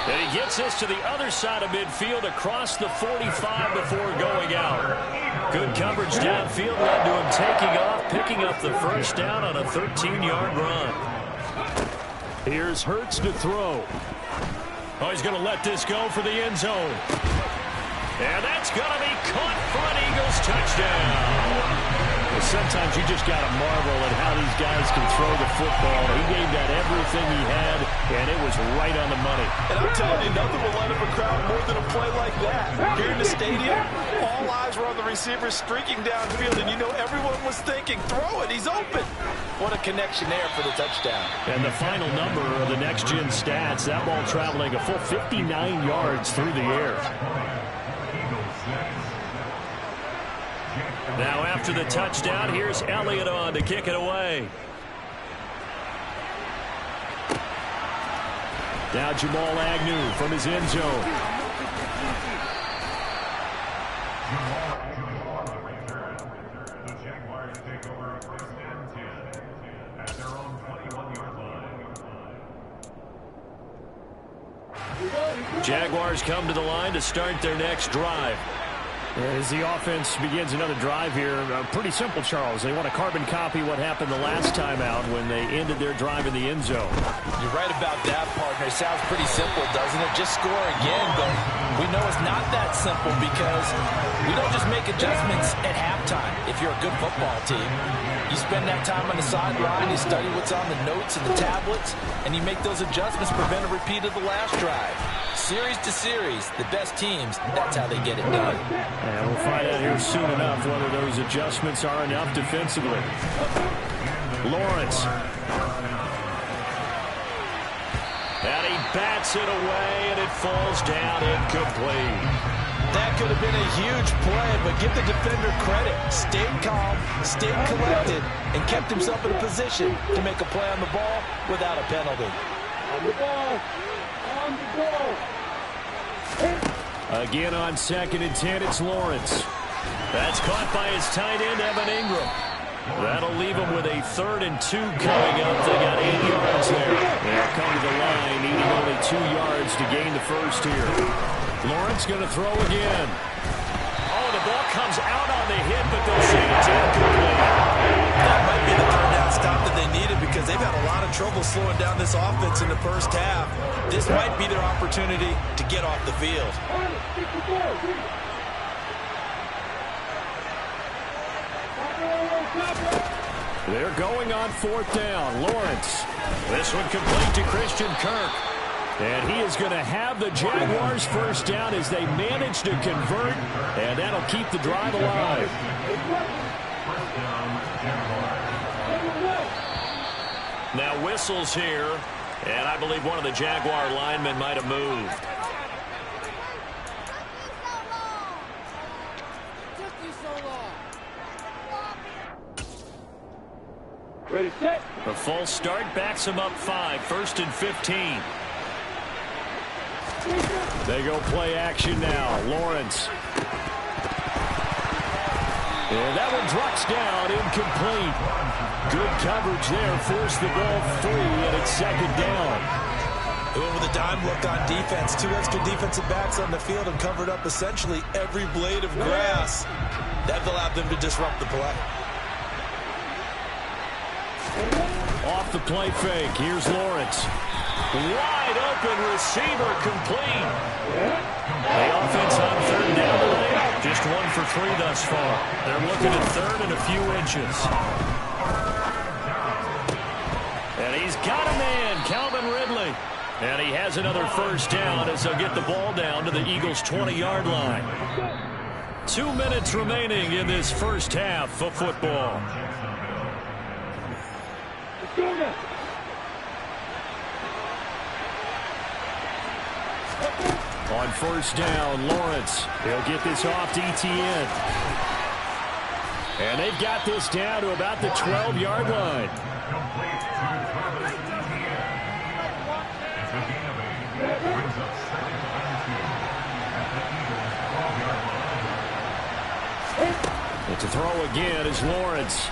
Speaker 1: And he gets this to the other side of midfield across the 45 before going out. Good coverage downfield led to him taking off, picking up the first down on a 13-yard run. Here's Hurts to throw. Oh, he's going to let this go for the end zone. And that's going to be caught for an Eagles touchdown. Sometimes you just got to marvel at how these guys can throw the football. He gave that everything he had, and it was right on the money.
Speaker 3: And I'm telling you, nothing will light up a crowd more than a play like that. Here in the stadium, all eyes were on the receiver streaking downfield, and you know everyone was thinking, throw it, he's open.
Speaker 2: What a connection there for the touchdown. And
Speaker 1: the final number of the next-gen stats, that ball traveling a full 59 yards through the air. Now after the touchdown, here's Elliott on to kick it away. Now Jamal Agnew from his end zone.
Speaker 7: The Jaguars take over 1st and 10 at their own 21-yard line.
Speaker 1: Jaguars come to the line to start their next drive. As the offense begins another drive here, pretty simple, Charles. They want to carbon copy what happened the last time out when they ended their drive in the end zone.
Speaker 2: You're right about that, partner. It sounds pretty simple, doesn't it? Just score again, but we know it's not that simple because we don't just make adjustments at halftime if you're a good football team. You spend that time on the sideline, you study what's on the notes and the tablets, and you make those adjustments, prevent a repeat of the last drive. Series to series, the best teams, that's how they get it done.
Speaker 1: And we'll find out here soon enough whether those adjustments are enough defensively. Lawrence. And he bats it away, and it falls down incomplete.
Speaker 3: That could have been a huge play, but give the defender credit. Stayed calm, stayed collected, and kept himself in a position to make a play on the ball without a penalty.
Speaker 6: On the ball. On the ball.
Speaker 1: Again on 2nd and 10, it's Lawrence. That's caught by his tight end, Evan Ingram. That'll leave him with a 3rd and 2 coming up. They got 8 yards there. They'll come to the line, needing only 2 yards to gain the first here. Lawrence going to throw again. Oh, the ball comes out on the hit, but they'll say it's incomplete.
Speaker 3: That might be the third down stop that they needed because they've had a lot of trouble slowing down this offense in the first half. This might be their opportunity to get off the field.
Speaker 1: They're going on 4th down. Lawrence. This one complete to Christian Kirk. And he is going to have the Jaguars first down as they manage to convert. And that'll keep the drive alive. Now whistles here. And I believe one of the Jaguar linemen might have moved.
Speaker 9: Ready, set.
Speaker 1: The false start backs him up 5. 1st and 15. They go play action now. Lawrence. And that one drops down, incomplete. Good coverage there. Forced the ball free, and it's 2nd down.
Speaker 3: They went with a dime look on defense. 2 extra defensive backs on the field and covered up essentially every blade of grass. That allowed them to disrupt the play.
Speaker 1: Off the play fake. Here's Lawrence. Wide open receiver complete. The offense on 3rd down tonight. Just 1 for 3 thus far. They're looking at 3rd and a few inches. And he's got a man, Calvin Ridley. And he has another first down as they'll get the ball down to the Eagles' 20-yard line. 2 minutes remaining in this first half of football. On 1st down, Lawrence. He'll get this off to Etienne. And they've got this down to about the 12-yard line. And to throw again is Lawrence.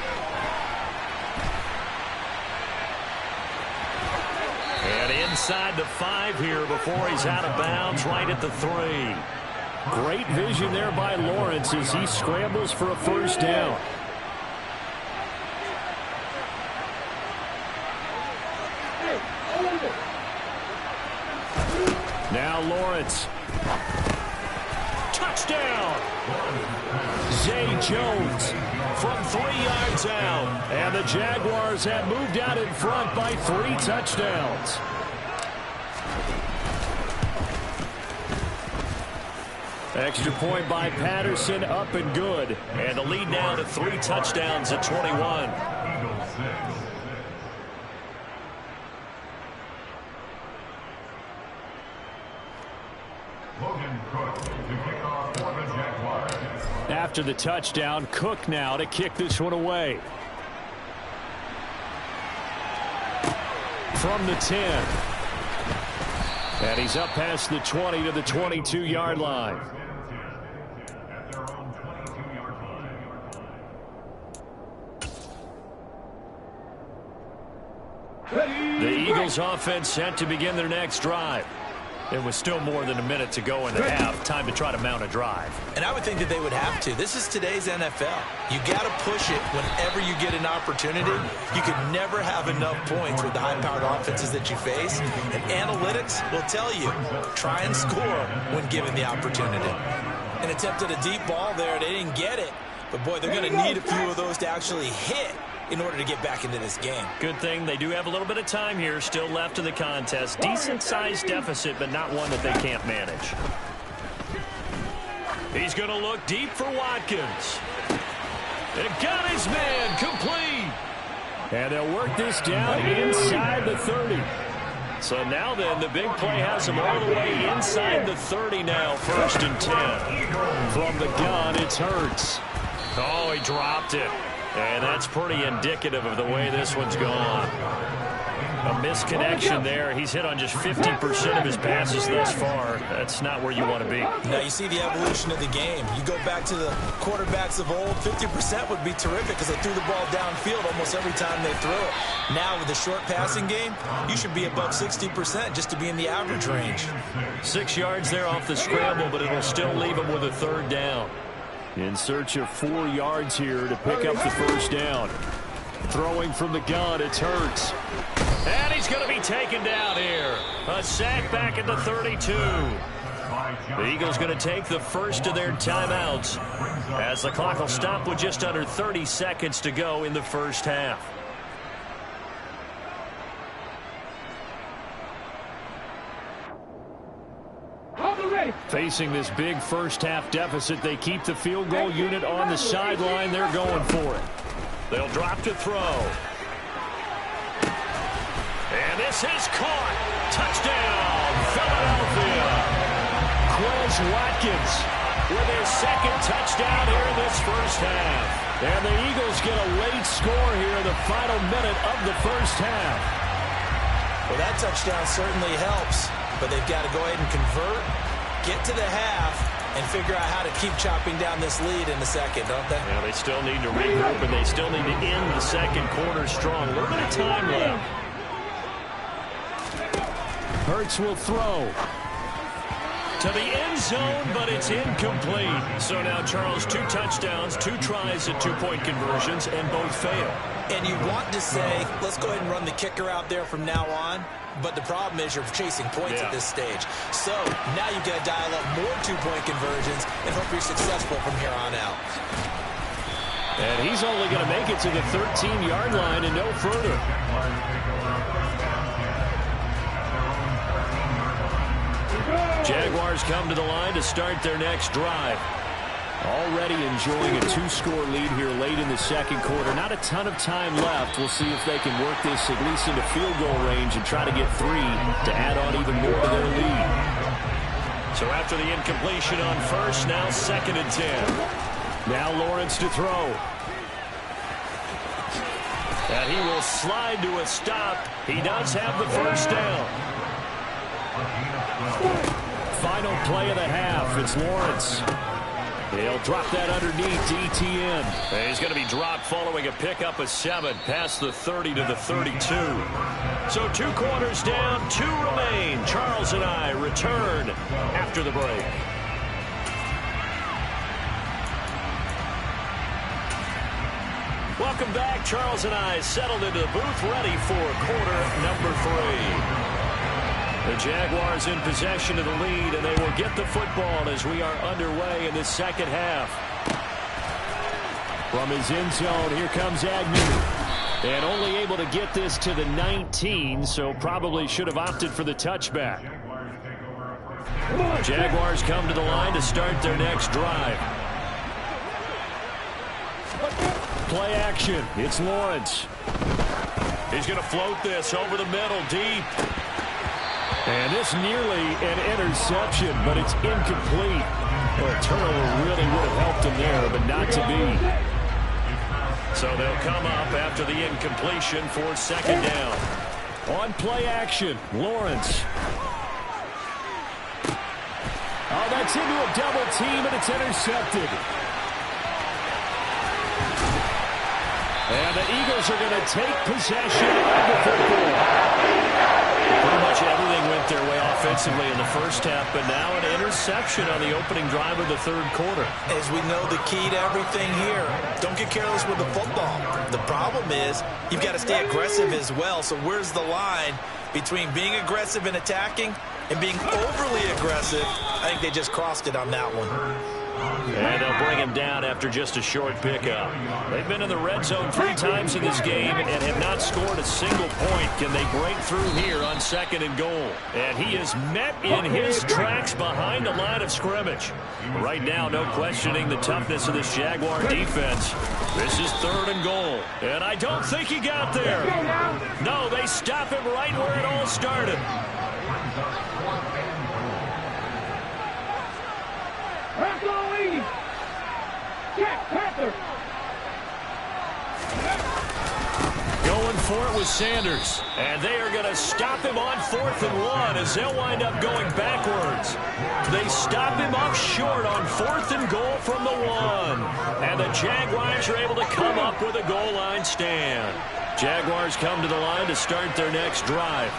Speaker 1: And inside the 5 here before he's out of bounds, right at the 3. Great vision there by Lawrence as he scrambles for a first down. Now Lawrence. Touchdown! Zay Jones from 3 yards out. And the Jaguars have moved out in front by 3 touchdowns. Extra point by Patterson, up and good. And the lead now to 3 touchdowns at 21. After the touchdown, Cook now to kick this one away. From the 10. And he's up past the 20 to the 22-yard line. The Eagles offense set to begin their next drive. There was still more than a minute to go in the half. Time to try to mount a drive.
Speaker 3: And I would think that they would have to. This is today's NFL. You got to push it whenever you get an opportunity. You could never have enough points with the high-powered offenses that you face. And analytics will tell you, try and score when given the opportunity. An attempt at a deep ball there. They didn't get it. But, boy, they're going to need a few of those to actually hit in order to get back into this game.
Speaker 1: Good thing they do have a little bit of time here still left in the contest. Decent-sized deficit, but not one that they can't manage. He's going to look deep for Watkins. It got his man complete. And they'll work this down inside the 30. So now then, the big play has him all the way inside the 30 now. 1st and 10. From the gun, it's Hurts. Oh, he dropped it. And that's pretty indicative of the way this one's gone. A misconnection there. He's hit on just 50% of his passes thus far. That's not where you want to be.
Speaker 3: Now you see the evolution of the game. You go back to the quarterbacks of old, 50% would be terrific because they threw the ball downfield almost every time they threw it. Now with the short passing game, you should be above 60% just to be in the average range.
Speaker 1: 6 yards there off the scramble, but it'll still leave him with a third down.
Speaker 4: In search of 4 yards here to pick up the first down. Throwing from the gun, it's Hurts.
Speaker 1: And he's going to be taken down here. A sack back at the 32. The Eagles going to take the first of their timeouts as the clock will stop with just under 30 seconds to go in the first half.
Speaker 4: Facing this big first half deficit, they keep the field goal unit on the sideline. They're going for it.
Speaker 1: They'll drop to throw. And this is caught. Touchdown, Philadelphia.
Speaker 4: Quez Watkins
Speaker 1: with their second touchdown here in this first half.
Speaker 4: And the Eagles get a late score here in the final minute of the first half.
Speaker 3: Well, that touchdown certainly helps, but they've got to go ahead and convert, get to the half, and figure out how to keep chopping down this lead in the second, don't they?
Speaker 1: Yeah, they still need to regroup, and they still need to end the second quarter strong. A little bit of time left.
Speaker 4: Hurts will throw.
Speaker 1: To the end zone, but it's incomplete. So now, Charles, 2 touchdowns, 2 tries at 2-point conversions, and both fail.
Speaker 3: And you want to say, let's go ahead and run the kicker out there from now on. But the problem is you're chasing points at this stage. So now you've got to dial up more 2-point conversions and hope you're successful from here on out.
Speaker 4: And he's only going to make it to the 13-yard line and no further.
Speaker 1: Jaguars come to the line to start their next drive.
Speaker 4: Already enjoying a 2-score lead here late in the second quarter. Not a ton of time left. We'll see if they can work this at least into field goal range and try to get 3 to add on even more to their lead.
Speaker 1: So after the incompletion on first, now 2nd and 10.
Speaker 4: Now Lawrence to throw.
Speaker 1: And he will slide to a stop. He does have the first down.
Speaker 4: Final play of the half. It's Lawrence. He'll drop that underneath to ETN.
Speaker 1: He's going to be dropped following a pickup of 7 past the 30 to the 32. So 2 quarters down, 2 remain. Charles and I return after the break. Welcome back. Charles and I settled into the booth ready for quarter number 3. The Jaguars in possession of the lead, and they will get the football as we are underway in the second half.
Speaker 4: From his end zone, here comes Agnew. And only able to get this to the 19, so probably should have opted for the touchback.
Speaker 1: Jaguars come to the line to start their next drive.
Speaker 4: Play action. It's Lawrence.
Speaker 1: He's going to float this over the middle, deep.
Speaker 4: And this nearly an interception, but it's incomplete. Well, a turnover really would have helped him there, but not to be.
Speaker 1: So they'll come up after the incompletion for 2nd down.
Speaker 4: On play action, Lawrence. Oh, that's into a double team, and it's intercepted. And the Eagles are going to take possession of the football.
Speaker 1: Pretty much everything went their way offensively in the first half, but now an interception on the opening drive of the 3rd quarter.
Speaker 3: As we know, the key to everything here, don't get careless with the football. The problem is you've got to stay aggressive as well. So where's the line between being aggressive and attacking and being overly aggressive? I think they just crossed it on that one.
Speaker 1: And they'll bring him down after just a short pickup. They've been in the red zone 3 times in this game and have not scored a single point. Can they break through here on 2nd and goal? And he is met in his tracks behind the line of scrimmage. Right now, no questioning the toughness of this Jaguar defense. This is 3rd and goal. And I don't think he got there. No, they stop him right where it all started.
Speaker 6: Jack Panther.
Speaker 1: Going for for it with Sanders. And they are going to stop him on 4th and 1 as they'll wind up going backwards. They stop him up short on 4th and goal from the 1. And the Jaguars are able to come up with a goal line stand. Jaguars come to the line to start their next drive.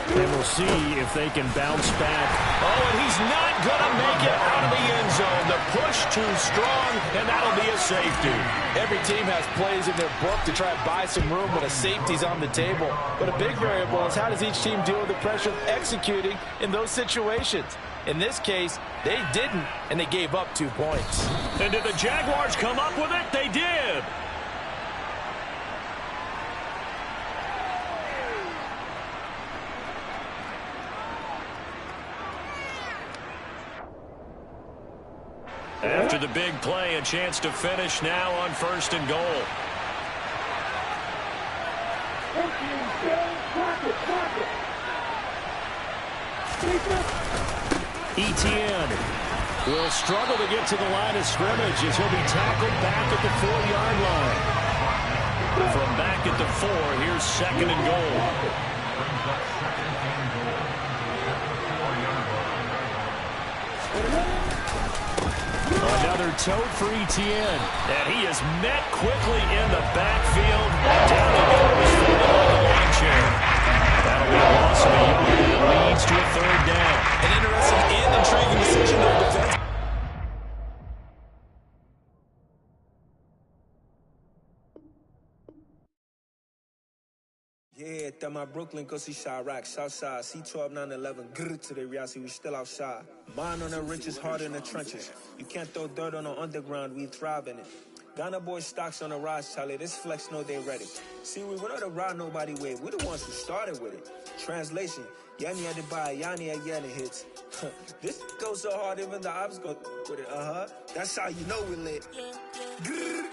Speaker 4: And we'll see if they can bounce back.
Speaker 1: Oh, and he's not going to make it out of the end zone. The push too strong, and that'll be a safety.
Speaker 2: Every team has plays in their book to try to buy some room when a safety's on the table. But a big variable is how does each team deal with the pressure of executing in those situations. In this case, they didn't, and they gave up 2 points.
Speaker 1: And did the Jaguars come up with it? They did. After the big play, a chance to finish now on 1st and goal.
Speaker 4: Etienne will struggle to get to the line of scrimmage as he'll be tackled back at the 4-yard line.
Speaker 1: From back at the 4, here's 2nd and goal.
Speaker 4: Another tote for Etienne.
Speaker 1: And he is met quickly in the backfield. Down he goes from the long chair. That'll be a loss of a yard that leads to a 3rd down.
Speaker 3: An interesting and intriguing decision on defense.
Speaker 10: Yeah, that my Brooklyn, go see Chirac, Southside, C12, 911, grr to the reality, we still outside. Mine on the riches, hard in the trenches. You can't throw dirt on the underground, we thrive in it. Ghana boys stocks on the rise, Charlie, this flex know they ready. See, we went on the ride nobody wave, we the ones who started with it. Translation, Yanni had to buy, Yanni had Yanni hits. This goes so hard, even the ops go with it, that's how you know we lit. Grr,